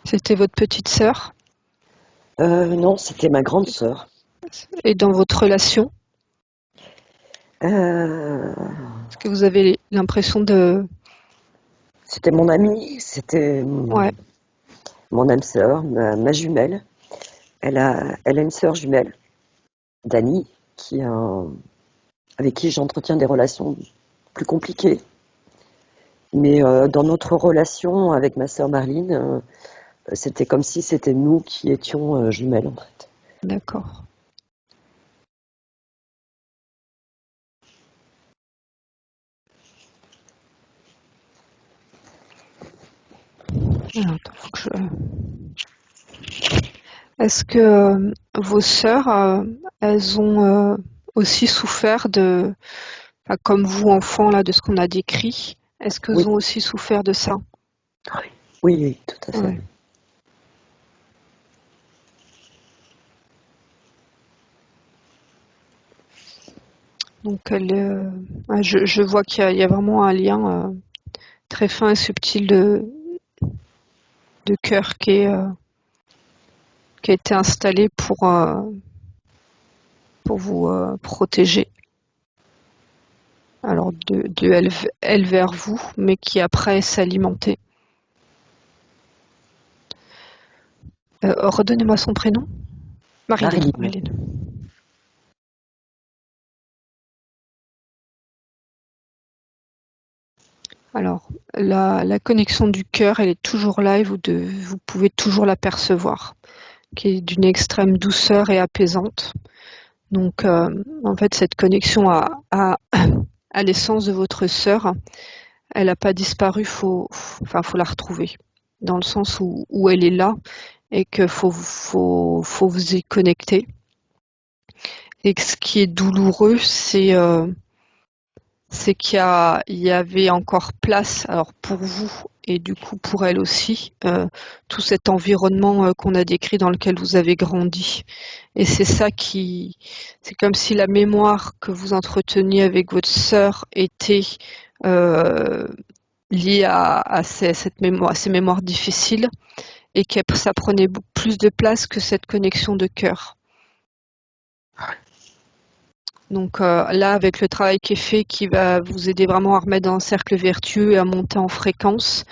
C'était votre petite sœur? Non, c'était ma grande sœur. Et dans votre relation, est-ce que vous avez l'impression de... C'était mon amie, c'était Ouais, mon âme sœur, ma jumelle. Elle a une sœur jumelle, Dani, avec qui j'entretiens des relations plus compliquées. Mais dans notre relation avec ma sœur Marline, c'était comme si c'était nous qui étions jumelles en fait. d'accord. Alors, attends, faut que Est-ce que vos sœurs, elles ont aussi souffert comme vous, enfants, là, de ce qu'on a décrit, est-ce qu'elles Oui. ont aussi souffert de ça? Oui, tout à fait. Ouais. Donc, je vois qu'il y a vraiment un lien très fin et subtil de cœur qui a été installé pour vous protéger. Alors, elle vers vous, mais qui après s'alimentait. Redonnez-moi son prénom. Marilyn. Alors, la connexion du cœur, elle est toujours là et vous pouvez toujours la percevoir. qui est d'une extrême douceur et apaisante. Donc, en fait, cette connexion à l'essence de votre sœur, elle n'a pas disparu, faut la retrouver. Dans le sens où elle est là et qu'il faut vous y connecter. Et que ce qui est douloureux, c'est qu'il y avait encore place, alors pour vous et du coup pour elle aussi, tout cet environnement qu'on a décrit dans lequel vous avez grandi. Et c'est ça c'est comme si la mémoire que vous entreteniez avec votre sœur était liée à cette mémoire, à ces mémoires difficiles, et que ça prenait beaucoup plus de place que cette connexion de cœur. Donc là, avec le travail qui est fait, qui va vous aider vraiment à remettre dans un cercle vertueux et à monter en fréquence,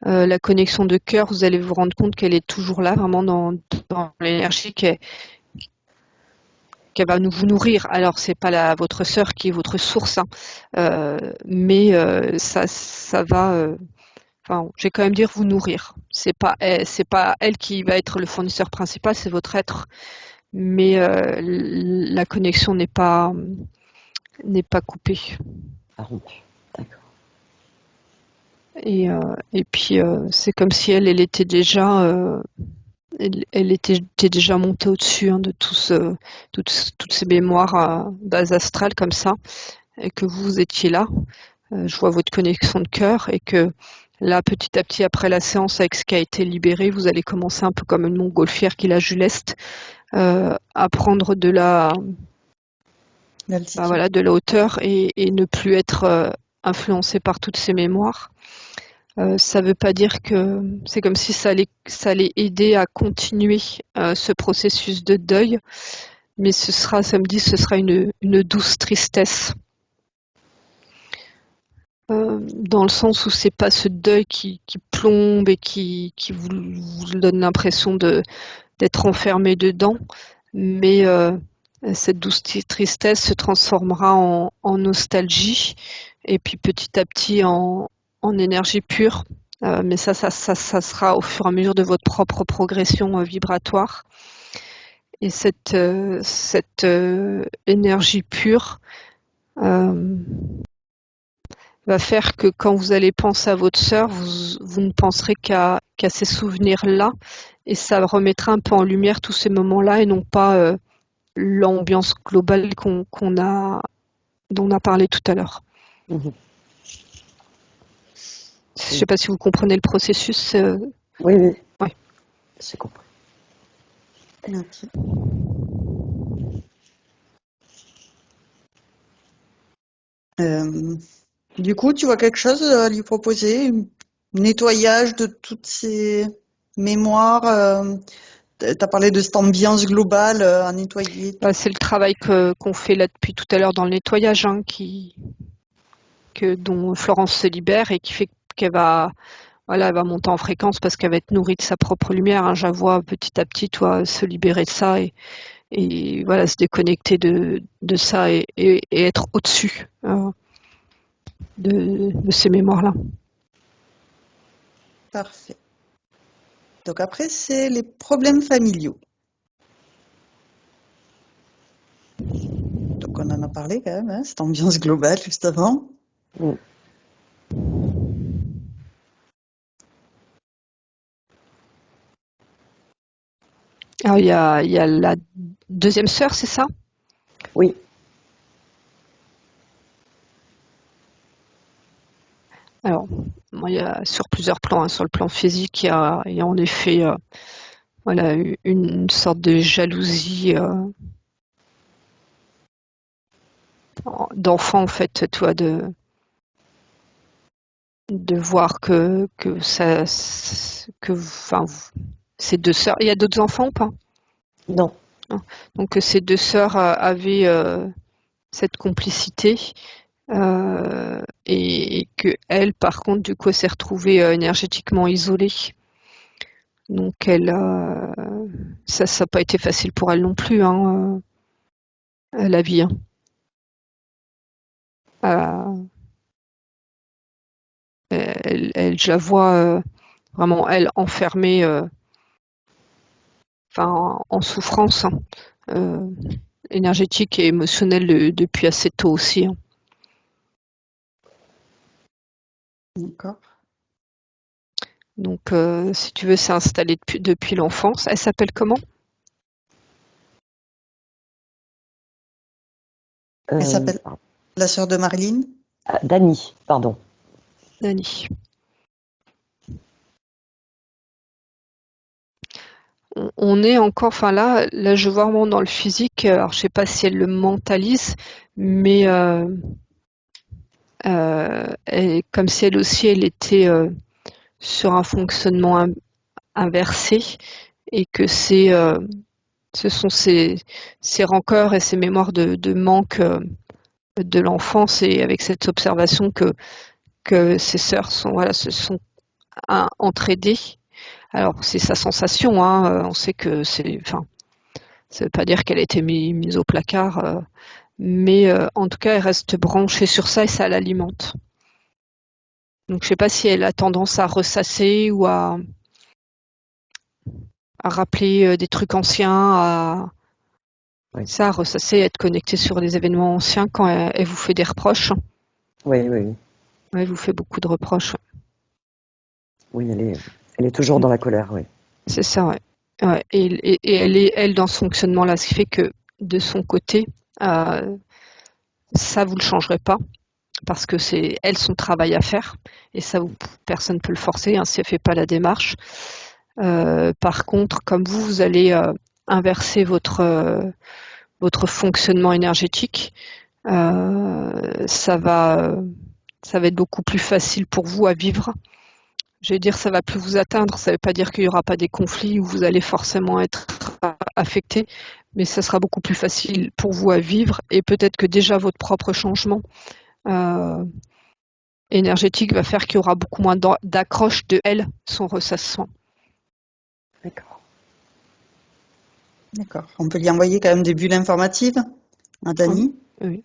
la connexion de cœur, vous allez vous rendre compte qu'elle est toujours là, vraiment dans l'énergie qu'elle va vous nourrir. Alors, c'est pas votre sœur qui est votre source, hein, mais ça va, je vais quand même dire vous nourrir. C'est pas elle qui va être le fournisseur principal, c'est votre être. Mais la connexion n'est pas coupée. Ah, rompu. D'accord. Et puis c'est comme si elle était déjà elle était déjà montée au-dessus, hein, de toutes ces mémoires à base astrale comme ça, et que vous étiez là. Je vois votre connexion de cœur, et que là, petit à petit, après la séance, avec ce qui a été libéré, vous allez commencer un peu comme une montgolfière qui lâche du lest, à prendre de la hauteur, et ne plus être influencé par toutes ces mémoires. Ça veut pas dire que c'est comme si ça allait aider à continuer ce processus de deuil, mais samedi, ce sera une douce tristesse. Dans le sens où c'est pas ce deuil qui plombe et qui vous donne l'impression d'être enfermé dedans, mais cette douce tristesse se transformera en nostalgie, et puis petit à petit en énergie pure. Mais ça sera au fur et à mesure de votre propre progression vibratoire. Et cette énergie pure va faire que quand vous allez penser à votre sœur, vous ne penserez qu'à ces souvenirs-là, et ça remettra un peu en lumière tous ces moments-là, et non pas l'ambiance globale dont on a parlé tout à l'heure. Mhm. Je ne sais pas si vous comprenez le processus. Oui. Ouais. J'ai compris. Okay. Du coup, tu vois quelque chose à lui proposer, un nettoyage de toutes ces mémoires. Tu as parlé de cette ambiance globale à nettoyer. C'est le travail qu'on fait là depuis tout à l'heure dans le nettoyage, hein, dont Florence se libère, et qui fait qu'elle va monter en fréquence, parce qu'elle va être nourrie de sa propre lumière, hein. Je la vois petit à petit, se libérer de ça, et voilà, se déconnecter de ça, et être au-dessus de ces mémoires-là. Parfait. Donc après, c'est les problèmes familiaux. Donc on en a parlé quand même, hein, cette ambiance globale juste avant. Mm. Alors il y a la deuxième sœur, c'est ça? Oui. Alors, il y a sur plusieurs plans, hein. Sur le plan physique, il y a en effet une sorte de jalousie d'enfant, en fait, de voir que ces deux sœurs. Il y a d'autres enfants ou pas? Non. Non. Donc ces deux sœurs avaient cette complicité, et que elle, par contre, du coup, s'est retrouvée énergétiquement isolée. Donc ça n'a pas été facile pour elle non plus, hein, la vie, hein. Je la vois vraiment, elle, enfermée. en souffrance énergétique et émotionnelle depuis assez tôt aussi. D'accord. Donc, si tu veux, c'est installé depuis l'enfance. Elle s'appelle comment? Elle s'appelle la sœur de Marlene. Dany, pardon. Dany. On est encore, là, je vois vraiment dans le physique. Alors, je sais pas si elle le mentalise, mais comme si elle aussi, elle était sur un fonctionnement inversé, et que ce sont ces rancœurs et ces mémoires de manque de l'enfance, et avec cette observation que ses sœurs se sont entraidées. Alors, c'est sa sensation, hein. On sait que ça veut pas dire qu'elle a été mise au placard, mais en tout cas, elle reste branchée sur ça et ça l'alimente. Donc, je sais pas si elle a tendance à ressasser ou à rappeler des trucs anciens, à ressasser, être connectée sur des événements anciens quand elle vous fait des reproches. Oui. Elle vous fait beaucoup de reproches. Oui, elle est toujours dans la colère, oui. C'est ça, ouais. Ouais. Et elle, dans ce fonctionnement-là, ce qui fait que de son côté, ça, vous le changerez pas, parce que c'est elle son travail à faire, et ça, personne peut le forcer, hein, si elle fait pas la démarche. Par contre, comme vous allez inverser votre fonctionnement énergétique, ça va être beaucoup plus facile pour vous à vivre. Je vais dire, ça va plus vous atteindre. Ça ne veut pas dire qu'il n'y aura pas des conflits où vous allez forcément être affecté, mais ça sera beaucoup plus facile pour vous à vivre, et peut-être que déjà votre propre changement énergétique va faire qu'il y aura beaucoup moins d'accroche de elle, son ressassement. D'accord. On peut lui envoyer quand même des bulles informatives à Dany. Oui.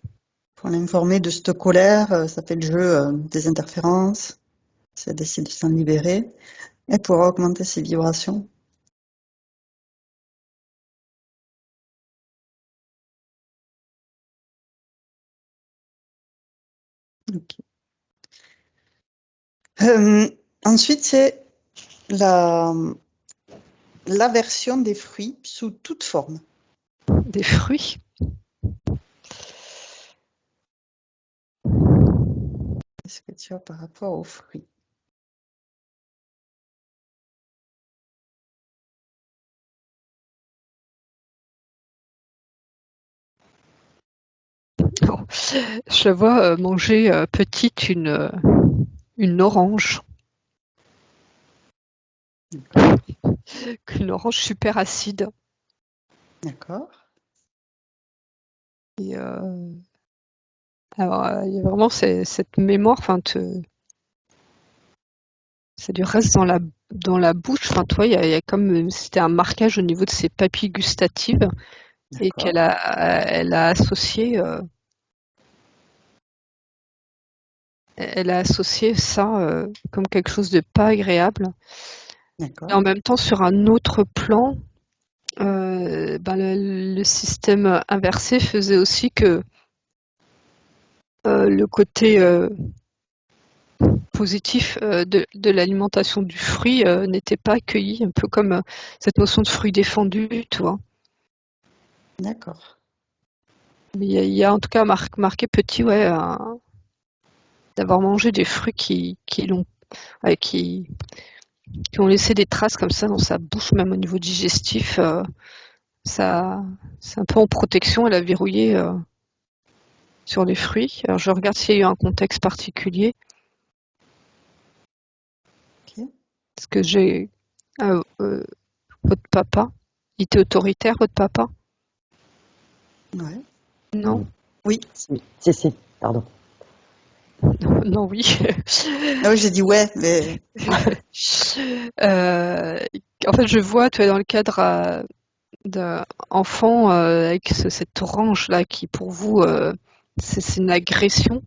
Pour l'informer de cette colère. Ça fait le jeu des interférences. Si elle décide de s'en libérer, elle pourra augmenter ses vibrations. Okay. Ensuite, c'est l'aversion des fruits sous toute forme. Des fruits? Qu'est-ce que tu as par rapport aux fruits? Je la vois manger petite une orange. Une orange super acide. D'accord. Et alors, il y a vraiment cette mémoire, ça lui reste dans la bouche. Tu vois, il y a comme si c'était un marquage au niveau de ses papilles gustatives, et qu'elle elle a associé ça comme quelque chose de pas agréable. D'accord. Et en même temps, sur un autre plan, le système inversé faisait aussi que le côté positif de l'alimentation du fruit n'était pas accueilli, un peu comme cette notion de fruit défendu, tu vois. D'accord. Mais il y a en tout cas marqué petit, d'avoir mangé des fruits qui ont laissé des traces comme ça dans sa bouche, même au niveau digestif. Ça, c'est un peu en protection, elle a verrouillé sur les fruits. Alors je regarde s'il y a eu un contexte particulier. Okay. Parce que j'ai votre papa, il était autoritaire, votre papa? Ouais. Non. Oui. Si, pardon. Non, oui. Ah oui, j'ai dit ouais, mais. En fait, je vois, tu es dans le cadre d'un enfant avec cette orange là qui pour vous c'est une agression.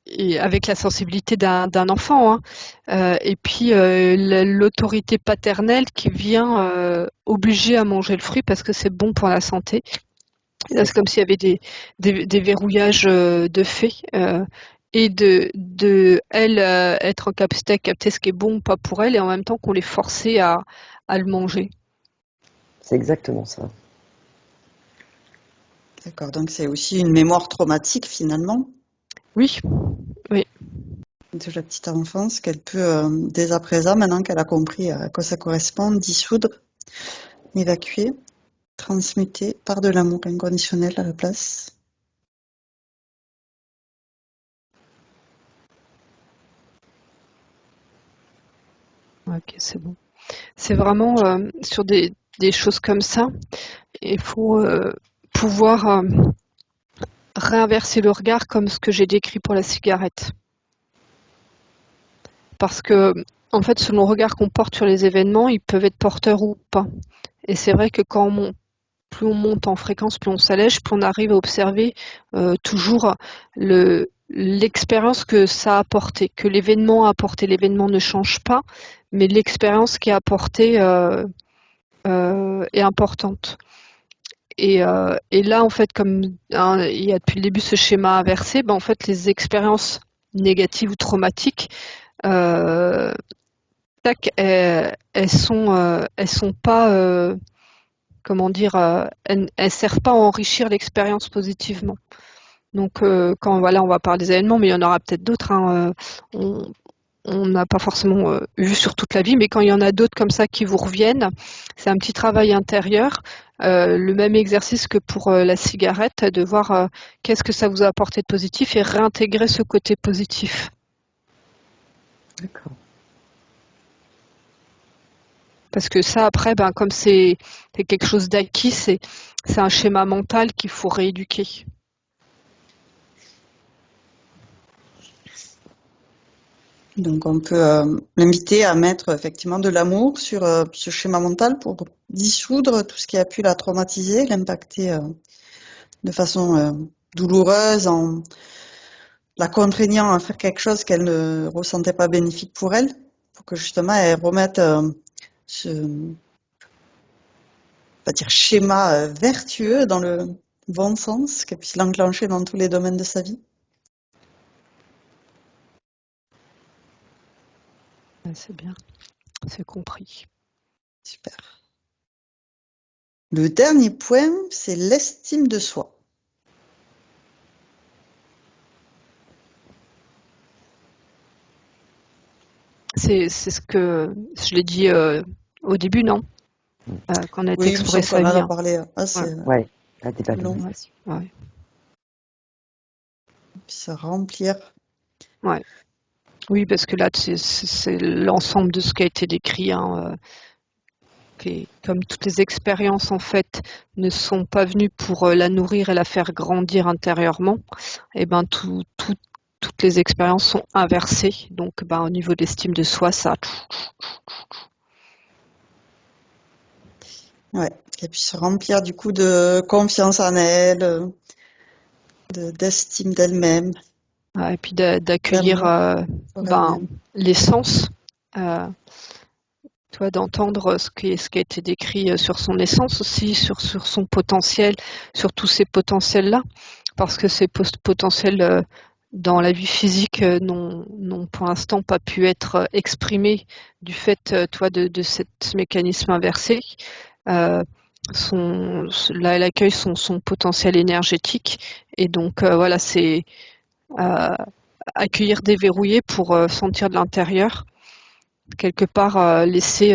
et avec la sensibilité d'un enfant, hein. Et puis l'autorité paternelle qui vient obliger à manger le fruit parce que c'est bon pour la santé. Et là, c'est comme s'il y avait des verrouillages de fait. Et de elle être en capacité à capter ce qui est bon ou pas pour elle, et en même temps qu'on les forçait à le manger. C'est exactement ça. D'accord, donc c'est aussi une mémoire traumatique finalement Oui, oui, de la petite enfance qu'elle peut, dès à présent, maintenant qu'elle a compris à quoi ça correspond, dissoudre, évacuer, transmuter par de l'amour inconditionnel à la place. ok, c'est bon. C'est vraiment sur des choses comme ça, il faut pouvoir réinverser le regard comme ce que j'ai décrit pour la cigarette. Parce que, en fait, selon le regard qu'on porte sur les événements, ils peuvent être porteurs ou pas. Et c'est vrai que plus on monte en fréquence, plus on s'allège, plus on arrive à observer toujours l'expérience que ça a apporté, que l'événement a apporté. L'événement ne change pas, mais l'expérience qui a apporté est importante. Et là, en fait, comme hein, il y a depuis le début ce schéma inversé, en fait, les expériences négatives ou traumatiques, tac, elles sont pas, comment dire, elles servent pas à enrichir l'expérience positivement. Donc, quand voilà, on va parler des événements, mais il y en aura peut-être d'autres, hein, on n'a pas forcément vu sur toute la vie, mais quand il y en a d'autres comme ça qui vous reviennent, c'est un petit travail intérieur, le même exercice que pour la cigarette, de voir qu'est-ce que ça vous a apporté de positif et réintégrer ce côté positif. D'accord. Parce que ça, après, comme c'est quelque chose d'acquis, c'est un schéma mental qu'il faut rééduquer. Donc on peut l'inviter à mettre effectivement de l'amour sur ce schéma mental pour dissoudre tout ce qui a pu la traumatiser, l'impacter de façon douloureuse, en la contraignant à faire quelque chose qu'elle ne ressentait pas bénéfique pour elle, pour que justement elle remette ce, on va dire, schéma vertueux dans le bon sens, qu'elle puisse l'enclencher dans tous les domaines de sa vie. C'est bien, c'est compris. Super. Le dernier point, c'est l'estime de soi. C'est ce que je l'ai dit au début, non? Qu'on a été Oui, il me explorer semble sa qu'on en vie. a parlé assez Ouais, la long. dévalorisation. Ouais. Puis se remplir. Ouais. Oui, parce que là, c'est l'ensemble de ce qui a été décrit, hein, comme toutes les expériences, en fait, ne sont pas venues pour la nourrir et la faire grandir intérieurement, et toutes les expériences sont inversées. Donc, au niveau de l'estime de soi, ça. Ouais, qu'elle puisse se remplir du coup de confiance en elle, d'estime d'elle-même, Et puis d'accueillir d'amour pour elle-même. les sens. euh, D'entendre ce qui a été décrit sur son essence aussi, sur son potentiel, sur tous ces potentiels-là, parce que ces potentiels dans la vie physique n'ont pour l'instant pas pu être exprimés du fait, de ce mécanisme inversé. Là, elle accueille son potentiel énergétique, et donc voilà, c'est accueillir, déverrouiller pour sentir de l'intérieur, quelque part laisser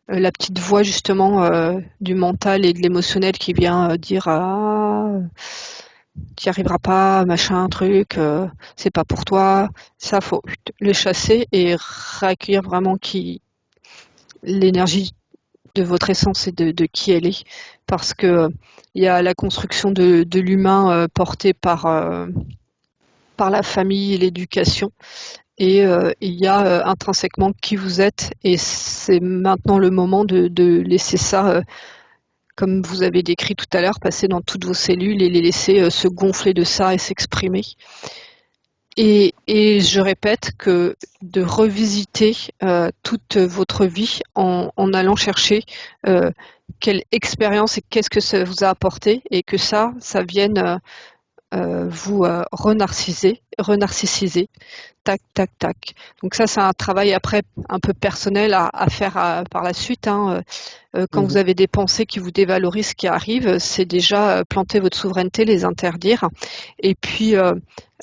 la petite voix justement du mental et de l'émotionnel qui vient dire t'y arriveras pas, machin, truc, c'est pas pour toi. Ça, faut le chasser et réaccueillir vraiment l'énergie de votre essence et de qui elle est, parce que il y a la construction de l'humain porté par la famille et l'éducation. Et il y a intrinsèquement qui vous êtes, et c'est maintenant le moment de laisser ça, comme vous avez décrit tout à l'heure, passer dans toutes vos cellules et les laisser se gonfler de ça et s'exprimer. Et je répète que de revisiter toute votre vie en allant chercher quelle expérience et qu'est-ce que ça vous a apporté, et que ça vienne vous renarcissiser, tac, tac, tac. Donc ça, c'est un travail après un peu personnel à faire par la suite. Quand vous avez des pensées qui vous dévalorisent, qui arrivent, c'est déjà planter votre souveraineté, les interdire, et puis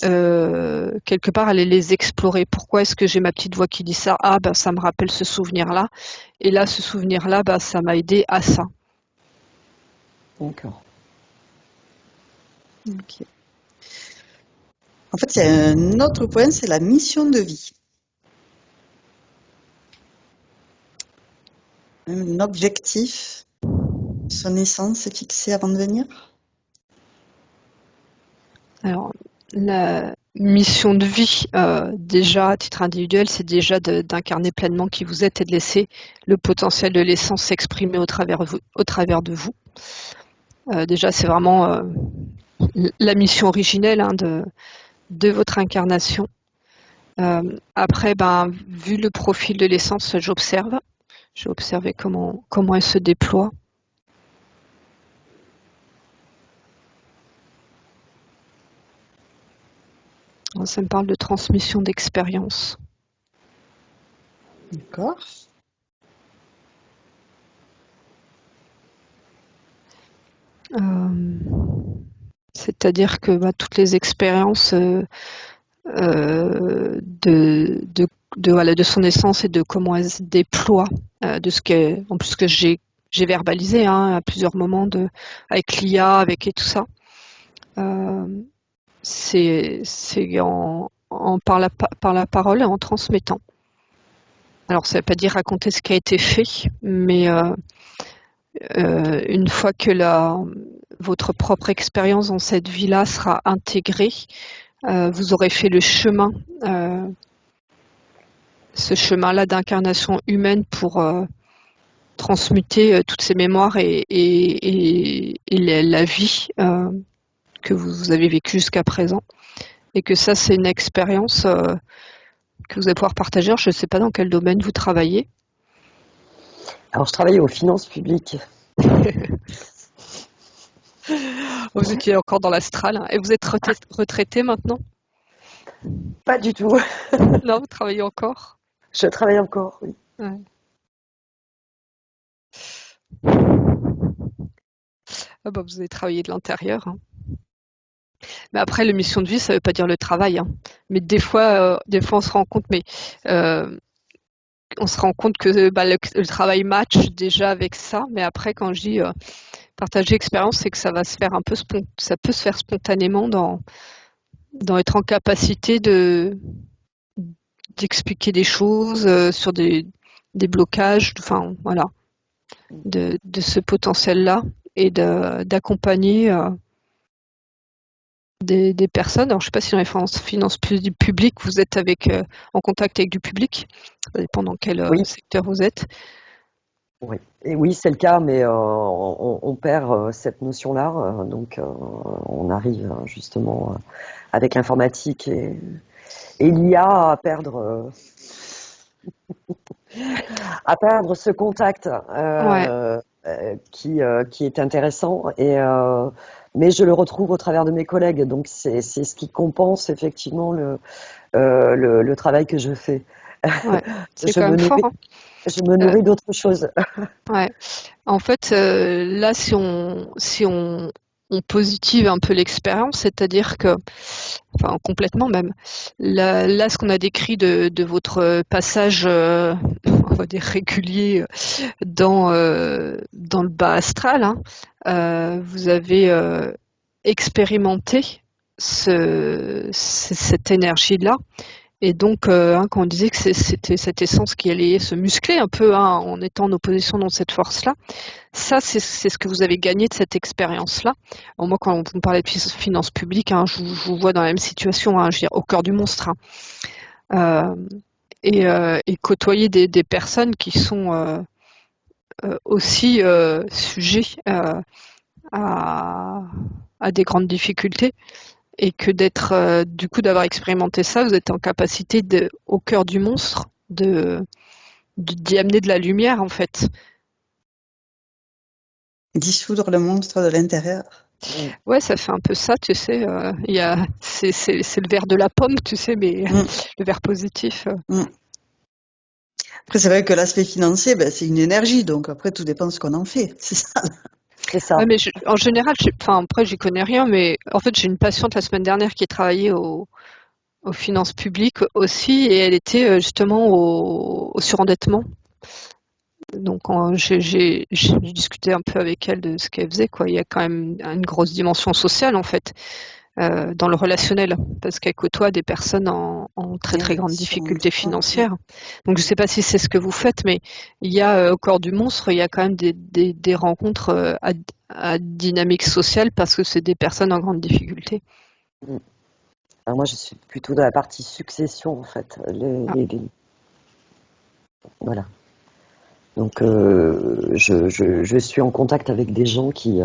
quelque part aller les explorer. Pourquoi est-ce que j'ai ma petite voix qui dit ça? Ah, ben ça me rappelle ce souvenir-là, et là, ce souvenir-là, ben, ça m'a aidé à ça. D'accord. Ok. En fait, il y a un autre point, c'est la mission de vie. Un objectif, son essence est fixée avant de venir? Alors, la mission de vie, déjà à titre individuel, c'est déjà d'incarner pleinement qui vous êtes et de laisser le potentiel de l'essence s'exprimer au travers de vous. Déjà, c'est vraiment la mission originelle de votre incarnation. Après, vu le profil de l'essence, j'observe. J'ai observé comment elle se déploie. Ça me parle de transmission d'expérience. D'accord. C'est-à-dire que toutes les expériences de son essence et de comment elle se déploie, de ce en plus que j'ai verbalisé à plusieurs moments avec l'IA, et tout ça. C'est par la parole et en transmettant. Alors ça ne veut pas dire raconter ce qui a été fait, mais une fois que votre propre expérience dans cette vie-là sera intégrée, vous aurez fait le chemin, ce chemin-là d'incarnation humaine pour transmuter toutes ces mémoires et la vie que vous avez vécue jusqu'à présent. Et que ça, c'est une expérience que vous allez pouvoir partager. Alors, je ne sais pas dans quel domaine vous travaillez. Alors, je travaillais aux finances publiques. Vous étiez encore dans l'astral. Et vous êtes retraité maintenant? Pas du tout. Non, vous travaillez encore? Je travaille encore, oui. Ouais. Ah vous avez travaillé de l'intérieur. Mais après, la mission de vie, ça ne veut pas dire le travail. Mais des fois, on se rend compte, que le travail match déjà avec ça. Mais après, quand je dis partager l'expérience, c'est que ça va se faire ça peut se faire spontanément dans être en capacité d'expliquer des choses sur des blocages, voilà, de ce potentiel-là, et d'accompagner des personnes. Alors, je ne sais pas si dans les finances publiques, vous êtes en contact avec du public. Ça dépend dans quel secteur vous êtes. Oui, et oui, c'est le cas, mais on perd cette notion-là. Donc, on arrive justement avec l'informatique et l'IA à perdre ce contact qui est intéressant. Mais je le retrouve au travers de mes collègues, donc c'est ce qui compense effectivement le travail que je fais. Ouais, c'est quand même fort. Je me nourris d'autres choses. Ouais. En fait, là, si on positive un peu l'expérience, c'est-à-dire que, complètement même, là, ce qu'on a décrit de votre passage, on va dire régulier, dans le bas astral, vous avez expérimenté cette énergie-là. Et donc, quand on disait que c'était cette essence qui allait se muscler un peu en étant en opposition dans cette force-là, ça, c'est ce que vous avez gagné de cette expérience-là. Moi, quand vous me parlez de finances publiques, je vous vois dans la même situation, je veux dire, au cœur du monstre. Et côtoyer des personnes qui sont aussi sujets à des grandes difficultés. et que d'être, du coup, d'avoir expérimenté ça, vous êtes en capacité au cœur du monstre d'y amener de la lumière, en fait. Dissoudre le monstre de l'intérieur. Ouais, ça fait un peu ça, tu sais. C'est le verre de la pomme, tu sais, mais le verre positif. Après, c'est vrai que l'aspect financier, c'est une énergie, donc après, tout dépend de ce qu'on en fait. C'est ça. C'est ça. Ouais, mais en général, après, j'y connais rien, mais en fait, j'ai une patiente la semaine dernière qui travaillait aux finances publiques aussi, et elle était justement au surendettement. Donc, j'ai discuté un peu avec elle de ce qu'elle faisait, quoi. Il y a quand même une grosse dimension sociale, en fait, dans le relationnel, parce qu'elle côtoie des personnes en très très grande difficulté financière. Donc je ne sais pas si c'est ce que vous faites, mais il y a au corps du monstre, il y a quand même des rencontres à dynamique sociale parce que c'est des personnes en grande difficulté. Alors moi, je suis plutôt dans la partie succession, en fait. Voilà. Donc, je suis en contact avec des gens qui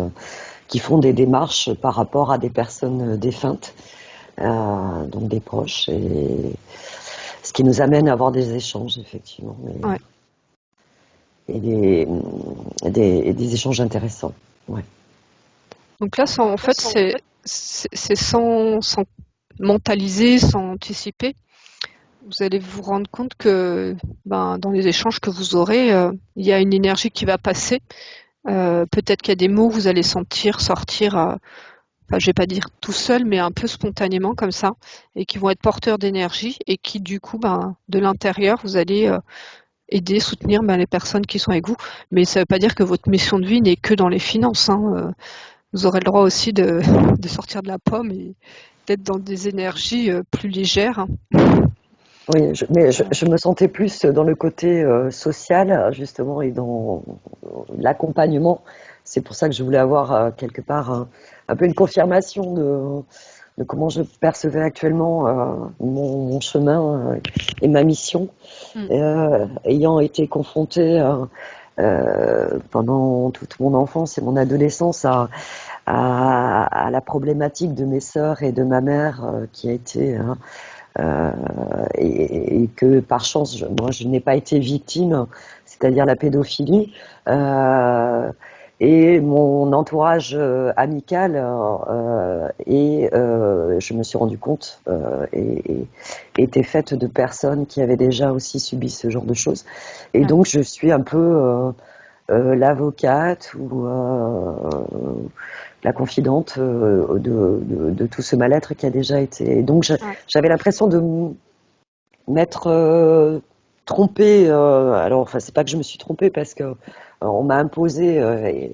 font des démarches par rapport à des personnes défuntes, donc des proches, et ce qui nous amène à avoir des échanges, effectivement, Ouais. et des échanges intéressants. Ouais. Donc là, en fait, c'est sans mentaliser, sans anticiper. Vous allez vous rendre compte que dans les échanges que vous aurez, il y a une énergie qui va passer. Peut-être qu'il y a des mots que vous allez sentir sortir, enfin, je vais pas dire tout seul, mais un peu spontanément comme ça, et qui vont être porteurs d'énergie et qui, du coup, de l'intérieur, vous allez aider, soutenir les personnes qui sont avec vous. Mais ça ne veut pas dire que votre mission de vie n'est que dans les finances, hein. Vous aurez le droit aussi de sortir de la pomme et d'être dans des énergies plus légères. Oui, mais je me sentais plus dans le côté social, justement, et dans l'accompagnement. C'est pour ça que je voulais avoir quelque part un peu une confirmation de comment je percevais actuellement mon chemin et ma mission. Ayant été confrontée pendant toute mon enfance et mon adolescence à la problématique de mes sœurs et de ma mère qui a été... et que par chance, moi, je n'ai pas été victime, c'est-à-dire la pédophilie. Et mon entourage amical, et je me suis rendu compte, était faite de personnes qui avaient déjà aussi subi ce genre de choses. Et donc, je suis un peu l'avocate ou la confidente de tout ce mal-être qui a déjà été. Et donc, j'avais l'impression de m'être trompée. Alors, enfin, c'est pas que je me suis trompée parce que on m'a imposé,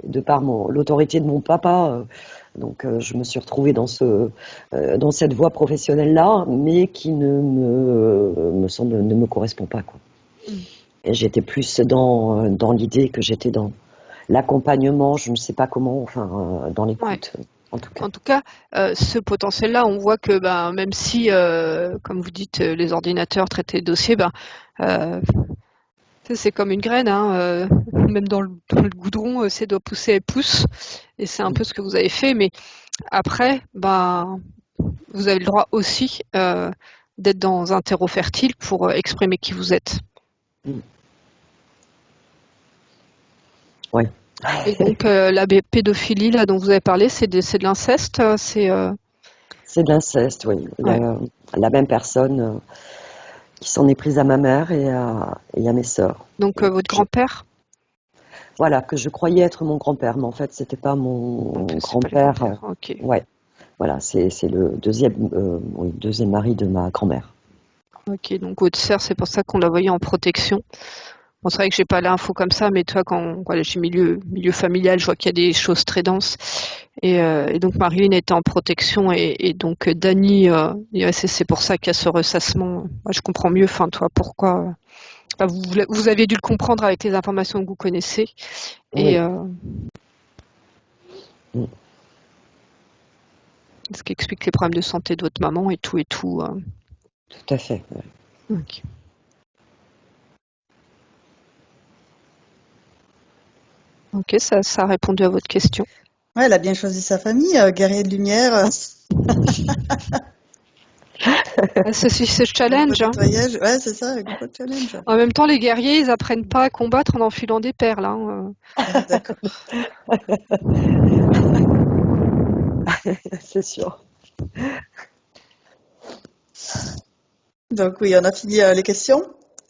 de par l'autorité de mon papa. Donc, je me suis retrouvée dans cette voie professionnelle-là, mais qui me semble ne me correspond pas, quoi. Et j'étais plus dans l'idée que j'étais dans l'accompagnement, je ne sais pas comment, enfin, dans l'écoute, en tout cas. En tout cas, ce potentiel-là, on voit que même si, comme vous dites, les ordinateurs traitent les dossiers, c'est comme une graine, hein, même dans le goudron, c'est doit pousser, elle pousse. Et c'est un peu ce que vous avez fait. Mais après, vous avez le droit aussi d'être dans un terreau fertile pour exprimer qui vous êtes. Oui. Et donc, la pédophilie là, dont vous avez parlé, c'est de l'inceste, C'est de l'inceste, oui. Ouais. La même personne qui s'en est prise à ma mère et à mes sœurs. Donc, votre grand-père? Voilà, que je croyais être mon grand-père, mais en fait, c'était pas mon grand-père. Ok. Ouais, voilà, c'est le deuxième mari de ma grand-mère. Ok, donc votre sœur, c'est pour ça qu'on la voyait en protection. Bon, c'est vrai que j'ai pas l'info comme ça, mais toi, quand voilà, j'ai milieu familial, je vois qu'il y a des choses très denses. Et donc Marilyn était en protection et donc Dany, c'est pour ça qu'il y a ce ressassement. Moi, je comprends mieux, enfin, toi, pourquoi. Vous avez dû le comprendre avec les informations que vous connaissez. Et ce qui explique les problèmes de santé de votre maman et tout. Tout à fait. Ouais. Ok. Ok, ça a répondu à votre question. Ouais, elle a bien choisi sa famille, guerrier de lumière, Ah, c'est le gros challenge, hein. nettoyage. Ouais, c'est ça, gros challenge. En même temps, les guerriers, ils apprennent pas à combattre en enfilant des perles, hein. Ah, d'accord. C'est sûr. Donc oui, on a fini les questions.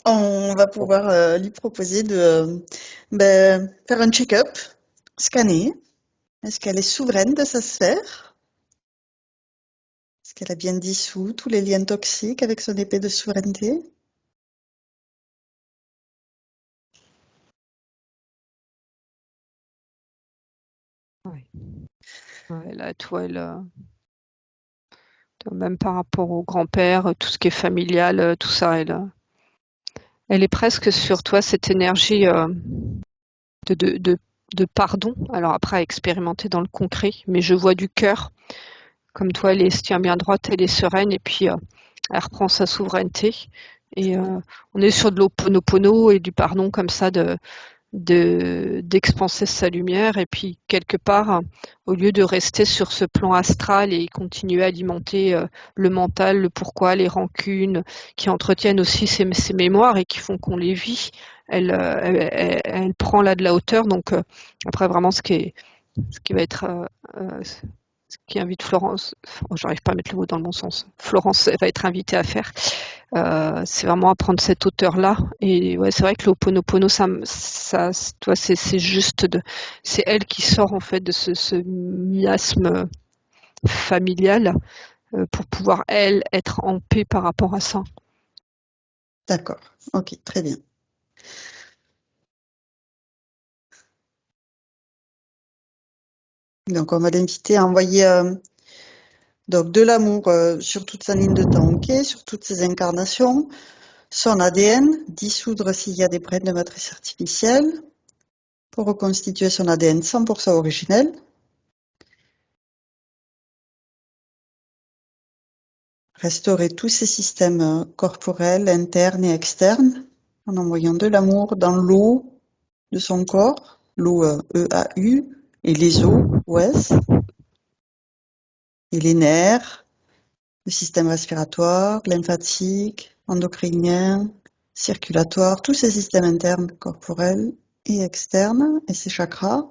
On va pouvoir lui proposer de faire un check-up, scanner. Est-ce qu'elle est souveraine de sa sphère? Est-ce qu'elle a bien dissous tous les liens toxiques avec son épée de souveraineté? Ouais. Ouais, là, toi, même par rapport au grand-père, tout ce qui est familial, tout ça, elle est presque sur toi, cette énergie de, de, de, de pardon. Alors après, à expérimenter dans le concret, mais je vois du cœur. Comme toi, elle se tient bien droite, elle est sereine, et puis elle reprend sa souveraineté. Et on est sur de l'Ho'oponopono et du pardon comme ça, d'expanser sa lumière, et puis quelque part, au lieu de rester sur ce plan astral et continuer à alimenter le mental, le pourquoi, les rancunes, qui entretiennent aussi ces mémoires et qui font qu'on les vit, elle prend là de la hauteur. Donc après, vraiment, ce qui va être ce qui invite Florence, j'arrive pas à mettre le mot dans le bon sens, Florence va être invitée à faire, c'est vraiment à prendre cette hauteur-là. Et ouais, c'est vrai que l'Ho'oponopono, toi, c'est juste c'est elle qui sort en fait de ce miasme familial pour pouvoir elle être en paix par rapport à ça. D'accord. Ok, très bien. Donc on va l'inviter à envoyer donc de l'amour sur toute sa ligne de temps, ok, sur toutes ses incarnations, son ADN, dissoudre s'il y a des brèves de matrice artificielle, pour reconstituer son ADN 100% originel. Restaurer tous ses systèmes corporels, internes et externes, en envoyant de l'amour dans l'eau de son corps, l'eau EAU, et les os, OS, et les nerfs, le système respiratoire, lymphatique, endocrinien, circulatoire, tous ces systèmes internes, corporels et externes, et ses chakras,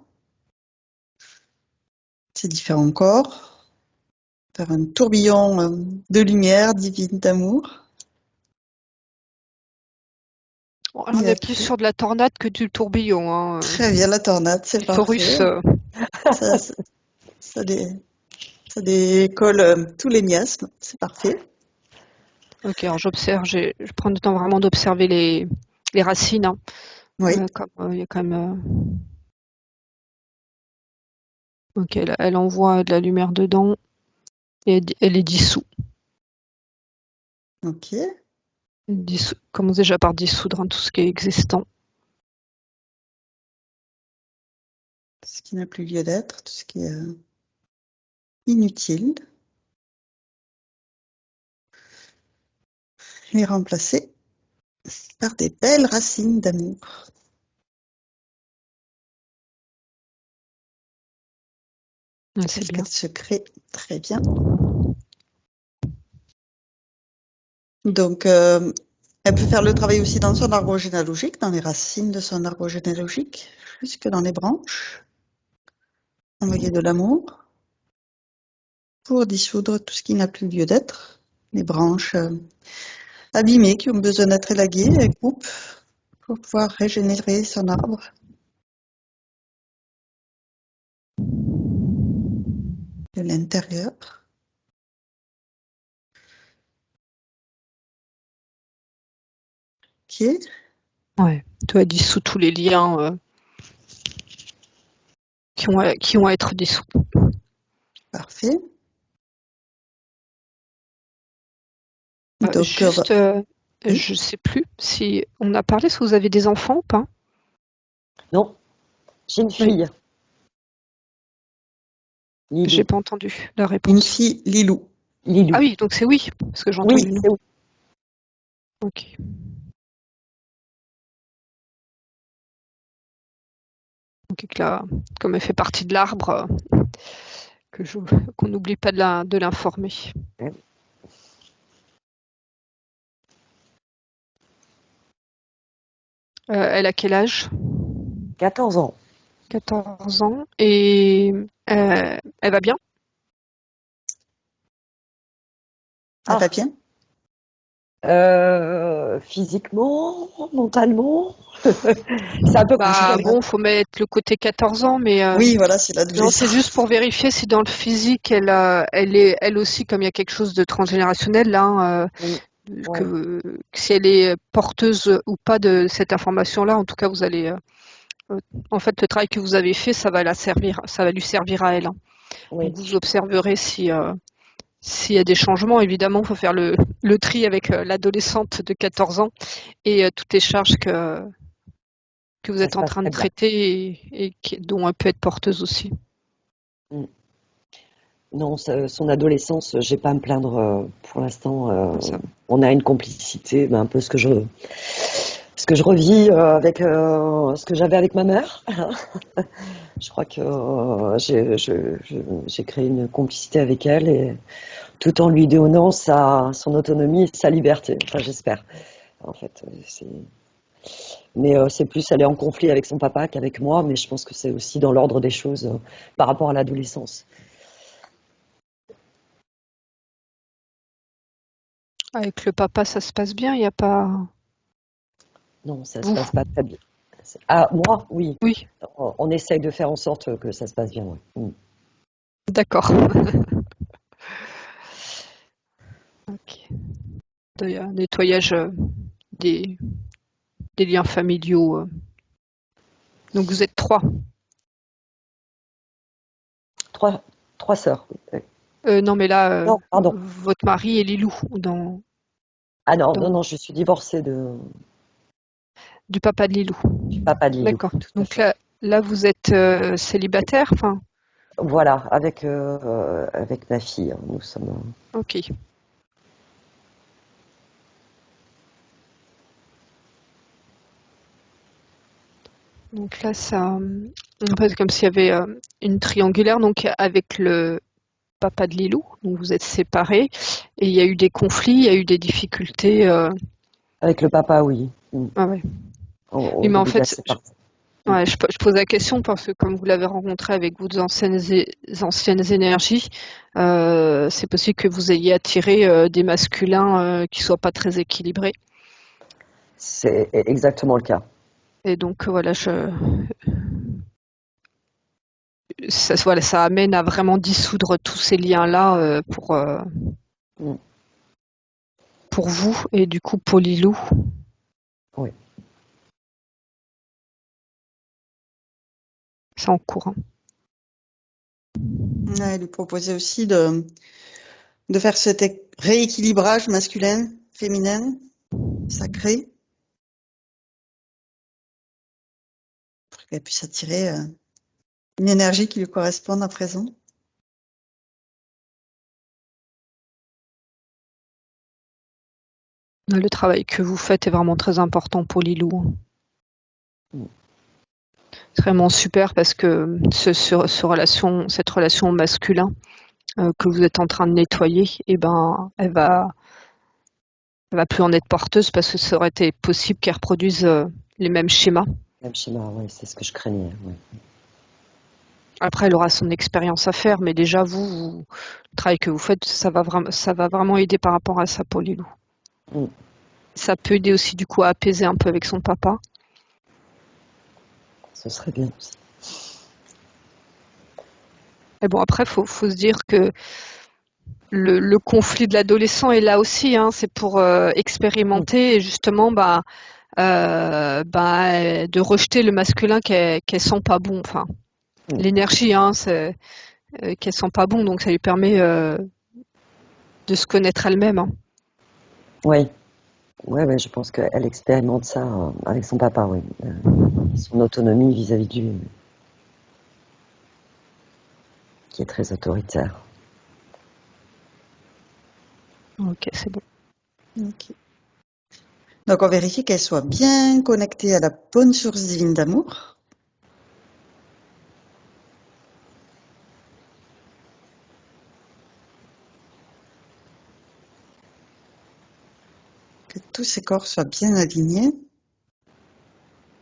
ses différents corps, faire un tourbillon de lumière divine d'amour. Bon, alors, on est plus sur de la tornade que du tourbillon, hein. Très bien, la tornade, c'est Les Taurus, parfait. Ça, ça, ça ça décolle tous les miasmes, c'est parfait. ok, alors j'observe, je prends le temps vraiment d'observer les racines, hein. Oui, Comme il y a quand même. Ok, elle envoie de la lumière dedans et elle est dissoute. ok. Commence déjà par dissoudre, hein, tout ce qui est existant. Ce qui n'a plus lieu d'être, tout ce qui est inutile, est remplacé par des belles racines d'amour. C'est Telles bien. qu'elles se créent très bien. Donc, elle peut faire le travail aussi dans son arbre généalogique, dans les racines de son arbre généalogique, jusque dans les branches. Envoyer de l'amour pour dissoudre tout ce qui n'a plus lieu d'être. Les branches abîmées qui ont besoin d'être élaguées, elles coupent pour pouvoir régénérer son arbre. De l'intérieur. Ok, Ouais. Tu as dissous tous les liens qui ont à être dissous. parfait. Donc, Juste, oui. je sais plus si on a parlé, si vous avez des enfants ou pas? Non, j'ai une Oui, fille, j'ai Lilou. pas entendu la Une réponse. fille, Lilou. Ah Lilou. oui, donc c'est oui, parce que j'ai Oui, entendu non. c'est oui. Ok. Donc, comme elle fait partie de l'arbre, qu'on n'oublie pas de l'informer. Ouais. Elle a quel âge? 14 ans. 14 ans. Et elle va bien? Elle va bien? Physiquement, mentalement, c'est un peu compliqué. Bon, faut mettre le côté 14 ans, mais Oui, voilà, c'est non, l'adolescence. c'est juste pour vérifier si dans le physique, elle aussi, comme il y a quelque chose de transgénérationnel là, Oui, ouais. que si elle est porteuse ou pas de cette information-là, en tout cas, vous allez, en fait, le travail que vous avez fait, ça va lui servir à elle, hein. Oui, Donc vous observerez s'il y a des changements. Évidemment, il faut faire le tri avec l'adolescente de 14 ans et toutes les charges que vous ça êtes se en passe train de très bien. traiter et dont elle peut être porteuse aussi. Non, son adolescence, j'ai pas à me plaindre pour l'instant. Ça. On a une complicité, un peu ce que je revis avec ce que j'avais avec ma mère. Je crois que j'ai créé une complicité avec elle, et tout en lui donnant son autonomie et sa liberté. Enfin, j'espère. En fait, mais c'est plus elle est en conflit avec son papa qu'avec moi, mais je pense que c'est aussi dans l'ordre des choses par rapport à l'adolescence. Avec le papa, ça se passe bien, il n'y a pas... Non, ça se Vous? passe pas très bien. Ah, moi, oui. Oui, On essaye de faire en sorte que ça se passe bien, ouais. d'accord. Ok. Nettoyage des, des liens familiaux. Donc vous êtes 3. Trois sœurs. Oui. Non, mais là, Non, pardon. votre mari et Lilou, Ah non, non, non, je suis divorcée du papa de Lilou. du papa de Lilou, D'accord. tout à Donc fait. là, vous êtes célibataire, enfin, Voilà, avec ma fille, hein, nous sommes. ok. Donc là, on fait comme s'il y avait une triangulaire, donc avec le papa de Lilou. Donc vous êtes séparés et il y a eu des conflits, il y a eu des difficultés. Avec le papa, oui. Ah ouais. Au Oui, mais en début de la fait, séparation. ouais, je pose la question parce que comme vous l'avez rencontré avec vos anciennes énergies, c'est possible que vous ayez attiré des masculins qui soient pas très équilibrés. C'est exactement le cas. Et donc voilà, ça amène à vraiment dissoudre tous ces liens-là Mm. pour vous et du coup pour Lilou. Oui. C'est en cours, hein. Ouais, lui proposer aussi de faire cet rééquilibrage masculin-féminin sacré pour qu'elle puisse attirer une énergie qui lui corresponde à présent. Le travail que vous faites est vraiment très important pour Lilou, hein. Mm. C'est vraiment super parce que cette relation au masculin que vous êtes en train de nettoyer, elle va plus en être porteuse parce que ça aurait été possible qu'elle reproduise les mêmes schémas. Même schéma, oui, c'est ce que je craignais. Ouais. Après, elle aura son expérience à faire, mais déjà le travail que vous faites, ça va vraiment aider par rapport à ça pour Lilou. Mm. Ça peut aider aussi du coup à apaiser un peu avec son papa. Ce serait bien aussi. Et bon, après, faut se dire que le conflit de l'adolescent est là aussi, hein, c'est pour expérimenter et justement de rejeter le masculin qu'elle sent pas bon. Enfin, l'énergie, hein, qu'elle sent pas bon, donc ça lui permet de se connaître elle-même, hein. Oui. Ouais, je pense qu'elle expérimente ça avec son papa, oui. Son autonomie vis-à-vis du qui est très autoritaire. Ok, c'est bon. Okay. Donc on vérifie qu'elle soit bien connectée à la bonne source divine d'amour. tous ces corps soient bien alignés,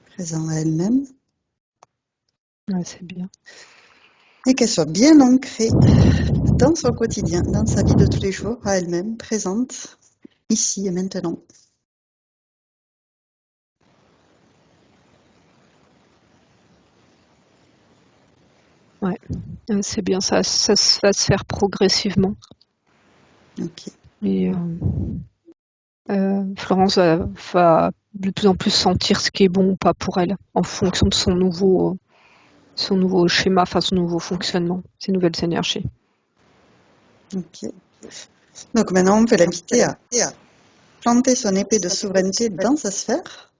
présents à elle-même, Ouais, c'est bien. et qu'elle soit bien ancrée dans son quotidien, dans sa vie de tous les jours, à elle-même, présente, ici et maintenant. Ouais, c'est bien, ça va se faire progressivement. Ok. Et Florence va de plus en plus sentir ce qui est bon ou pas pour elle, en fonction de son nouveau schéma, enfin son nouveau fonctionnement, ses nouvelles énergies. Ok. Donc maintenant, on peut l'inviter à planter son épée de souveraineté dans sa sphère.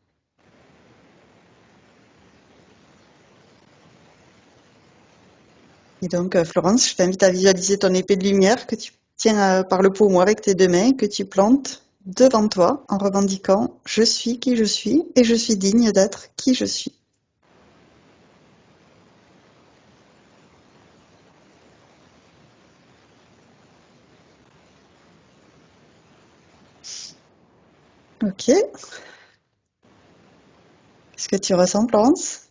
Et donc, Florence, je t'invite à visualiser ton épée de lumière que tu tiens par le pommeau avec tes deux mains, que tu plantes devant toi en revendiquant « Je suis qui je suis et je suis digne d'être qui je suis ». Ok. Qu'est-ce que tu ressens, Florence?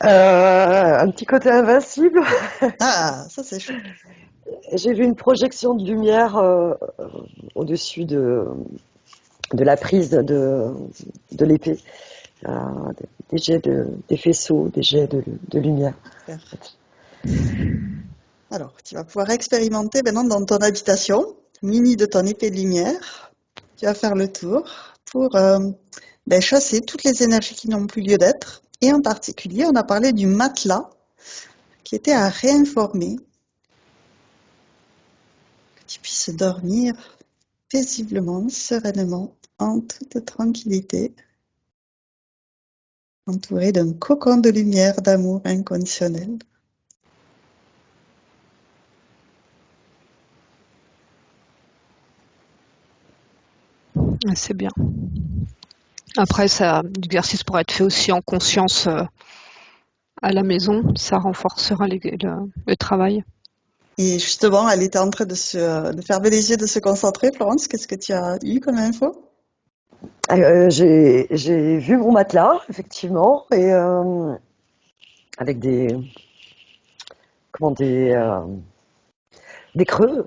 Un petit côté invincible. Ah, ça c'est chouette. J'ai vu une projection de lumière au-dessus de la prise de l'épée. Euh, des jets des faisceaux, des jets de lumière. Super. Alors, tu vas pouvoir expérimenter maintenant dans ton habitation, muni de ton épée de lumière. Tu vas faire le tour pour chasser toutes les énergies qui n'ont plus lieu d'être. Et en particulier, on a parlé du matelas qui était à réinformer, que tu puisses dormir paisiblement, sereinement, en toute tranquillité, entouré d'un cocon de lumière, d'amour inconditionnel. C'est bien. Après, l'exercice pourra être fait aussi en conscience à la maison, ça renforcera le travail. Et justement, elle était en train de fermer les yeux, de se concentrer. Florence, qu'est-ce que tu as eu comme info? J'ai vu mon matelas, effectivement, et avec des creux,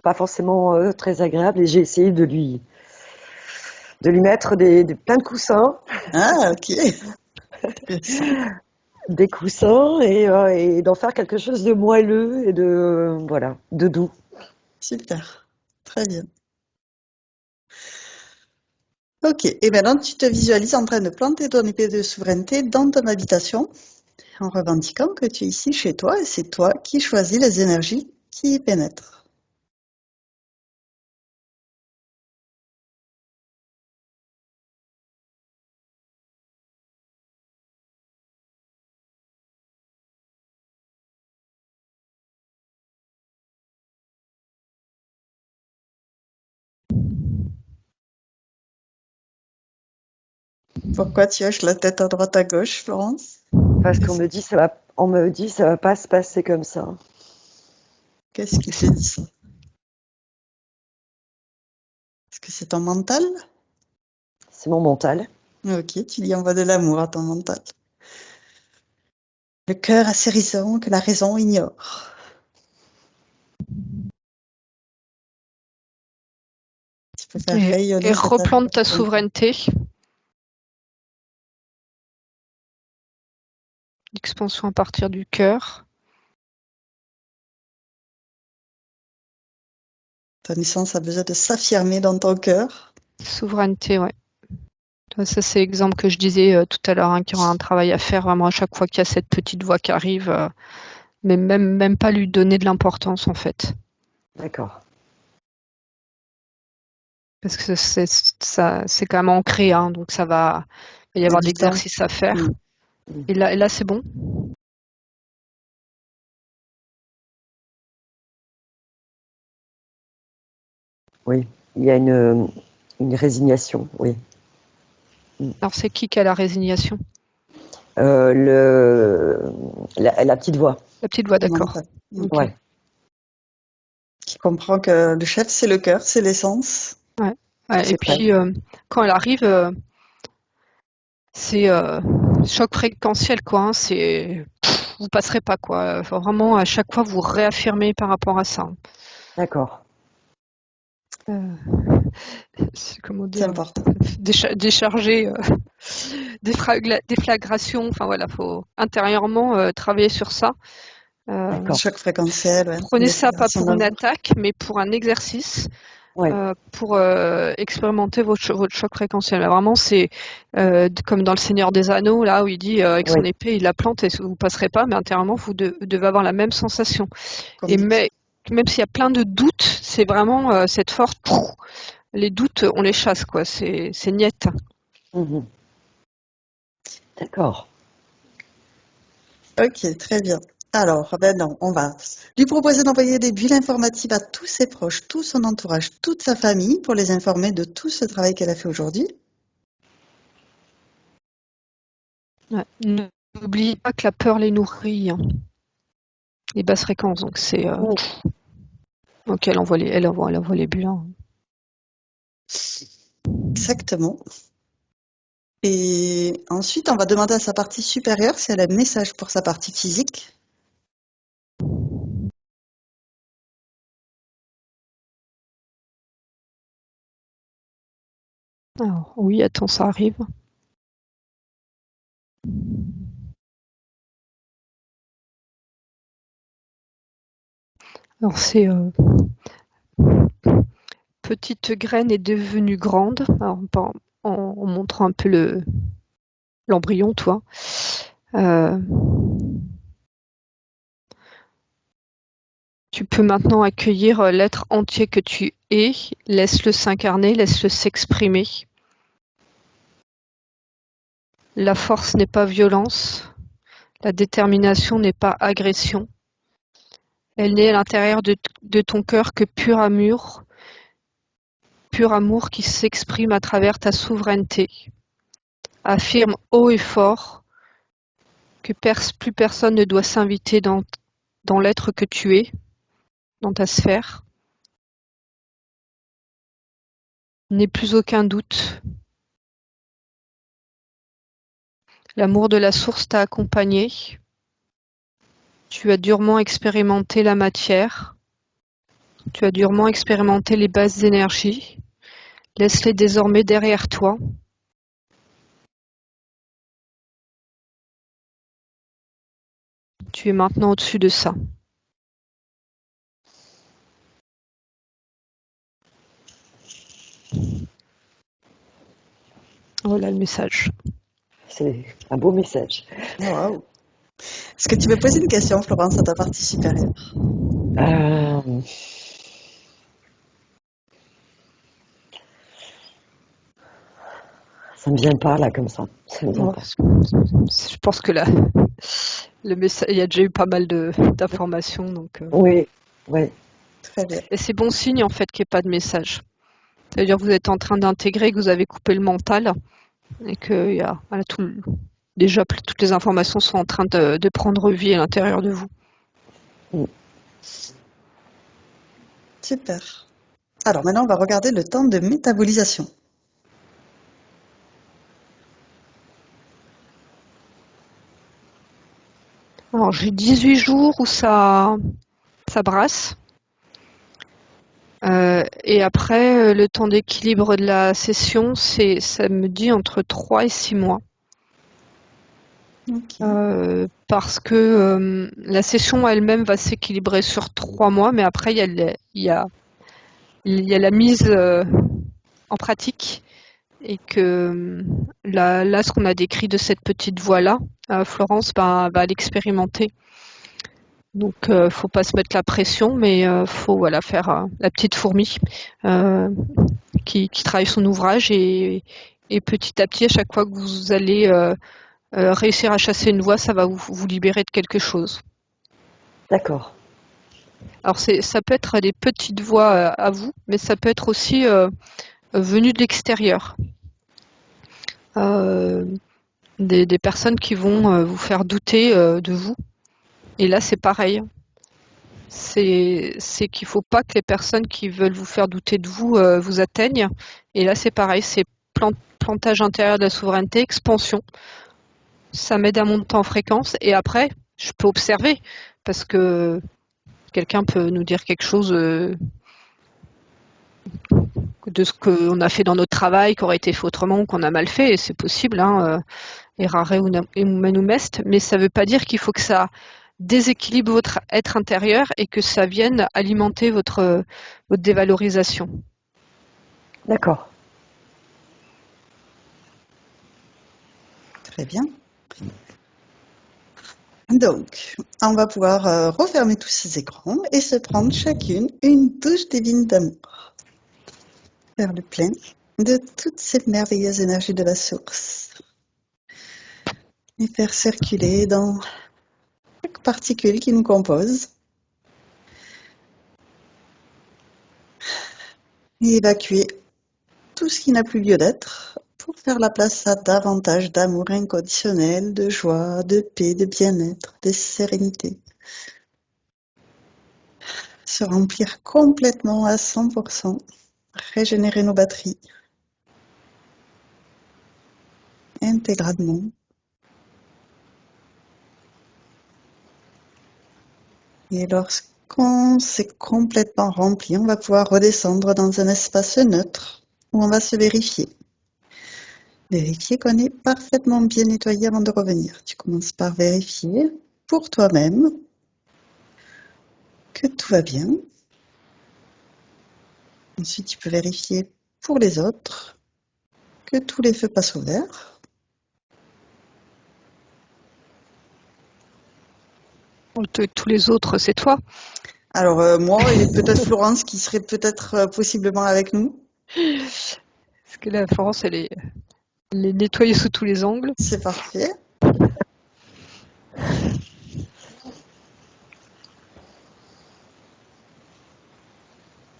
pas forcément très agréables, et j'ai essayé de lui mettre plein de coussins, Ah, ok. Intéressant. des coussins, et d'en faire quelque chose de moelleux et de doux. Super. Très bien. Ok. Et maintenant, tu te visualises en train de planter ton épée de souveraineté dans ton habitation, en revendiquant que tu es ici chez toi et c'est toi qui choisis les énergies qui y pénètrent. Pourquoi tu hoches la tête à droite à gauche, Florence? Parce on me dit ça va pas se passer comme ça. Qu'est-ce qui te dit ça? Est-ce que c'est ton mental? C'est mon mental. Ok, tu lui envoies de l'amour à ton mental. Le cœur a ses raisons que la raison ignore. Tu peux faire Et rayonner cet amour. replante ta souveraineté. L'expansion à partir du cœur. Ton essence a besoin de s'affirmer dans ton cœur. Souveraineté, ouais. Ça, c'est l'exemple que je disais tout à l'heure, qu'il y aura un travail à faire vraiment à chaque fois qu'il y a cette petite voix qui arrive, mais même pas lui donner de l'importance en fait. D'accord. Parce que c'est quand même ancré, donc il va y avoir de l'exercice à faire. Et là c'est bon? Oui, il y a une résignation, oui. Alors c'est qui a la résignation? La petite voix. La petite voix, d'accord. Okay. Ouais. comprends que le chef, c'est le cœur, c'est l'essence. Ouais. Ouais, et C'est vrai. puis, quand elle arrive, c'est choc fréquentiel, quoi. Hein, vous passerez pas, quoi. Faut vraiment, à chaque fois, vous réaffirmer par rapport à ça. D'accord. Euh, comment C'est dire, important. décharger, déflagration. Enfin voilà, faut intérieurement travailler sur ça. D'accord. Choc fréquentiel, ouais. Prenez ça pas Déclaration pour une d'amour. attaque, mais pour un exercice, Ouais. pour expérimenter votre choc fréquentiel. Vraiment, c'est comme dans Le Seigneur des Anneaux, là où il dit avec son Oui. épée, il la plante et vous passerez pas, mais intérieurement, vous devez avoir la même sensation. Et Communiquer. même s'il y a plein de doutes, c'est vraiment cette force. Les doutes, on les chasse, quoi. C'est niette. Mhm. D'accord. Ok, très bien. Alors, non, on va lui proposer d'envoyer des bulles informatives à tous ses proches, tout son entourage, toute sa famille, pour les informer de tout ce travail qu'elle a fait aujourd'hui. Ouais. N'oubliez pas que la peur les nourrit, hein. Les basses fréquences, donc c'est Mhm. donc elle envoie les bulles, hein. Exactement. Et ensuite, on va demander à sa partie supérieure si elle a un message pour sa partie physique. Alors, oui, attends, ça arrive. Alors c'est petite graine est devenue grande. Alors, en montrant un peu l'embryon, toi. Tu peux maintenant accueillir l'être entier que tu es. Laisse-le s'incarner, laisse-le s'exprimer. La force n'est pas violence. La détermination n'est pas agression. Elle n'est à l'intérieur de ton cœur que pur amour qui s'exprime à travers ta souveraineté. Affirme haut et fort que plus personne ne doit s'inviter dans l'être que tu es, dans ta sphère. N'aie plus aucun doute. L'amour de la source t'a accompagné. Tu as durement expérimenté la matière. Tu as durement expérimenté les basses énergies. Laisse-les désormais derrière toi. Tu es maintenant au-dessus de ça. Voilà le message. C'est un beau message. Waouh. Est-ce que tu veux poser une question, Florence, à ta partie supérieure? Euh, Ça me vient pas là comme ça. Ça me vient Bon, pas. je pense que là, le message, il y a déjà eu pas mal d'informations, donc. Oui, oui, Très bien. Et c'est bon signe en fait qu'il n'y ait pas de message. C'est-à-dire que vous êtes en train d'intégrer, que vous avez coupé le mental et que y a, voilà, déjà toutes les informations sont en train de prendre vie à l'intérieur de vous. Super. Alors maintenant, on va regarder le temps de métabolisation. Alors j'ai 18 jours où ça brasse. Et après, le temps d'équilibre de la session, ça me dit entre 3 et 6 mois. Ok. Parce que la session elle-même va s'équilibrer sur 3 mois, mais après il y a la mise en pratique et que là, ce qu'on a décrit de cette petite voie-là, Florence va l'expérimenter. Donc, faut pas se mettre la pression, mais faut voilà faire la petite fourmi euh, qui travaille son ouvrage et petit à petit, à chaque fois que vous allez réussir à chasser une voie, ça va vous libérer de quelque chose. d'accord. Alors ça peut être des petites voix à vous, mais ça peut être aussi venu de l'extérieur. Des personnes qui vont vous faire douter de vous. Et là, c'est pareil. c'est qu'il faut pas que les personnes qui veulent vous faire douter de vous vous atteignent. Et là, c'est pareil, c'est plantage intérieur de la souveraineté, expansion. Ça m'aide à monter en fréquence. Et après, je peux observer parce que quelqu'un peut nous dire quelque chose de ce qu'on a fait dans notre travail, qui aurait été fait autrement ou qu'on a mal fait. Et c'est possible, hein, errare humanum est. Mais ça ne veut pas dire qu'il faut que ça déséquilibre votre être intérieur et que ça vienne alimenter votre dévalorisation. D'accord. Très bien. Donc, on va pouvoir refermer tous ces écrans et se prendre chacune une douche divine d'amour. Faire le plein de toutes ces merveilleuses énergies de la source. Et faire circuler dans chaque particule qui nous compose. Et évacuer tout ce qui n'a plus lieu d'être pour faire la place à davantage d'amour inconditionnel, de joie, de paix, de bien-être, de sérénité. Se remplir complètement à 100%, régénérer nos batteries intégralement. Et lorsqu'on s'est complètement rempli, on va pouvoir redescendre dans un espace neutre où on va se vérifier. Vérifier qu'on est parfaitement bien nettoyé avant de revenir. Tu commences par vérifier pour toi-même que tout va bien. Ensuite, tu peux vérifier pour les autres que tous les feux passent au vert. Tous les autres, c'est toi. Alors moi et peut-être Florence qui serait peut-être possiblement avec nous. Parce que la Florence, elle est nettoyée sous tous les angles. C'est parfait.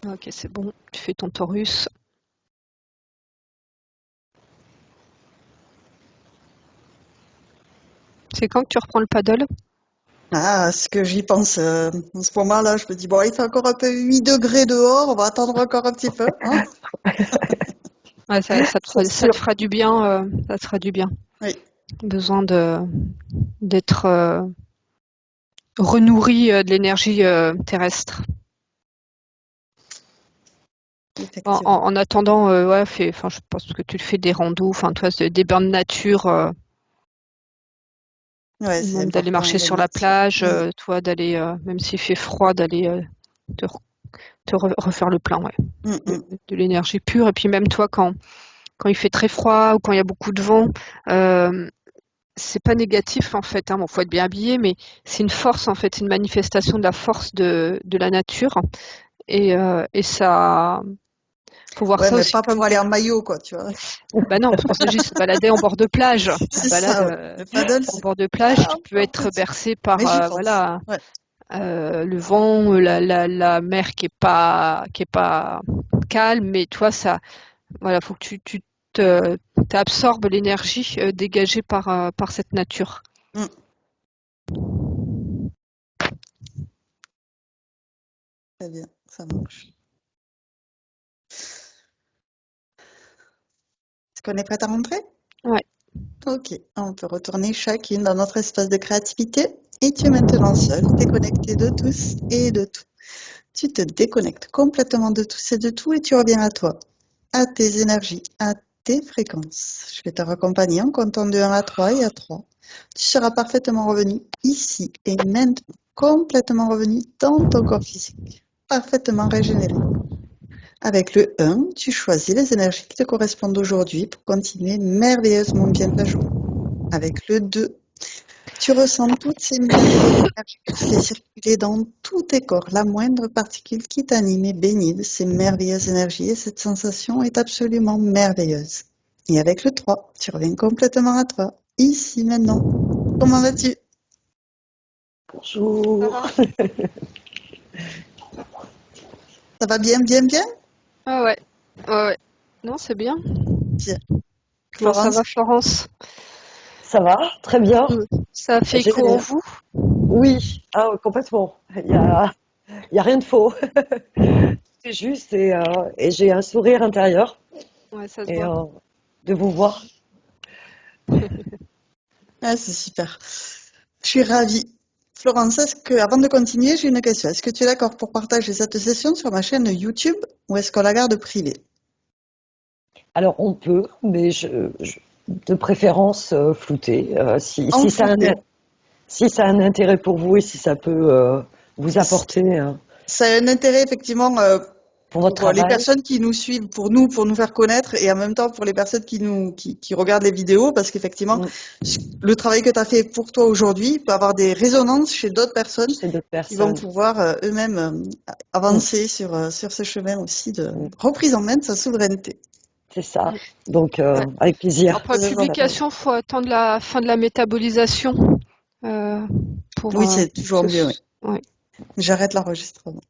Ok, c'est bon. Tu fais ton torus. C'est quand que tu reprends le paddle? Ah, ce que j'y pense en ce moment-là, je me dis, bon, il fait encore un peu 8 degrés dehors, on va attendre encore un petit peu. Hein. Ouais, ça te fera du bien. Ça te fera du bien. Oui. Besoin d'être renourri de l'énergie terrestre. En attendant, je pense que tu le fais des randos, toi, des bains de nature, même d'aller marcher sur la plage, toi, d'aller, même s'il fait froid, d'aller te refaire le plein, de l'énergie pure. Et puis même toi, quand il fait très froid ou quand il y a beaucoup de vent, c'est pas négatif en fait. Bon, faut être bien habillé, mais c'est une force en fait, c'est une manifestation de la force de la nature. Et ça, faut voir ça mais aussi pas pour aller en maillot, quoi, tu vois. Bah non, parce que juste se balader en bord de plage. C'est ça, le paddle, en bord de plage, tu peux être bercé par le vent, la mer qui est pas calme, mais toi ça, faut que tu t'absorbes l'énergie dégagée par cette nature. Très bien, ça marche. Est-ce qu'on est prête à rentrer? Ouais. Ok, on peut retourner chacune dans notre espace de créativité. Et tu es maintenant seule, déconnectée de tous et de tout. Tu te déconnectes complètement de tous et de tout et tu reviens à toi, à tes énergies, à tes fréquences. Je vais te raccompagner en comptant de 1 à 3 et à 3. Tu seras parfaitement revenu ici et maintenant, complètement revenu dans ton corps physique, parfaitement régénéré. Avec le 1, tu choisis les énergies qui te correspondent aujourd'hui pour continuer merveilleusement bien ta journée. Avec le 2, tu ressens toutes ces merveilleuses énergies que tu fais circuler dans tous tes corps. La moindre particule qui t'anime est bénie de ces merveilleuses énergies et cette sensation est absolument merveilleuse. Et avec le 3, tu reviens complètement à toi, ici, maintenant. Comment vas-tu? Bonjour. Ça va bien, bien, bien? Ah ouais. Non, c'est bien. Bien. Comment ça va, Florence? Ça va, très bien. Ça a fait écho en vous? Oui, complètement. Il y a y a rien de faux. C'est juste et j'ai un sourire intérieur Ouais, ça se et voit. de vous voir. Ah, c'est super. Je suis ravie. Florence, avant de continuer, j'ai une question. Est-ce que tu es d'accord pour partager cette session sur ma chaîne YouTube ou est-ce qu'on la garde privée? Alors on peut, mais de préférence floutée. En Si flouté. si ça a un intérêt pour vous et si ça peut vous apporter Ça a un intérêt effectivement pour votre pour les travail. personnes qui nous suivent, pour nous faire connaître et en même temps pour les personnes qui regardent les vidéos parce qu'effectivement, Mm. le travail que tu as fait pour toi aujourd'hui peut avoir des résonances chez d'autres personnes Chez d'autres qui vont personnes. pouvoir eux-mêmes Mm. avancer sur ce chemin aussi de Mm. reprise en main de sa souveraineté. C'est ça. Mm. Donc Ouais. avec Alors plaisir. pour la publication, faut attendre la fin de la métabolisation pour Oui, c'est toujours que mieux, oui. ouais. J'arrête l'enregistrement.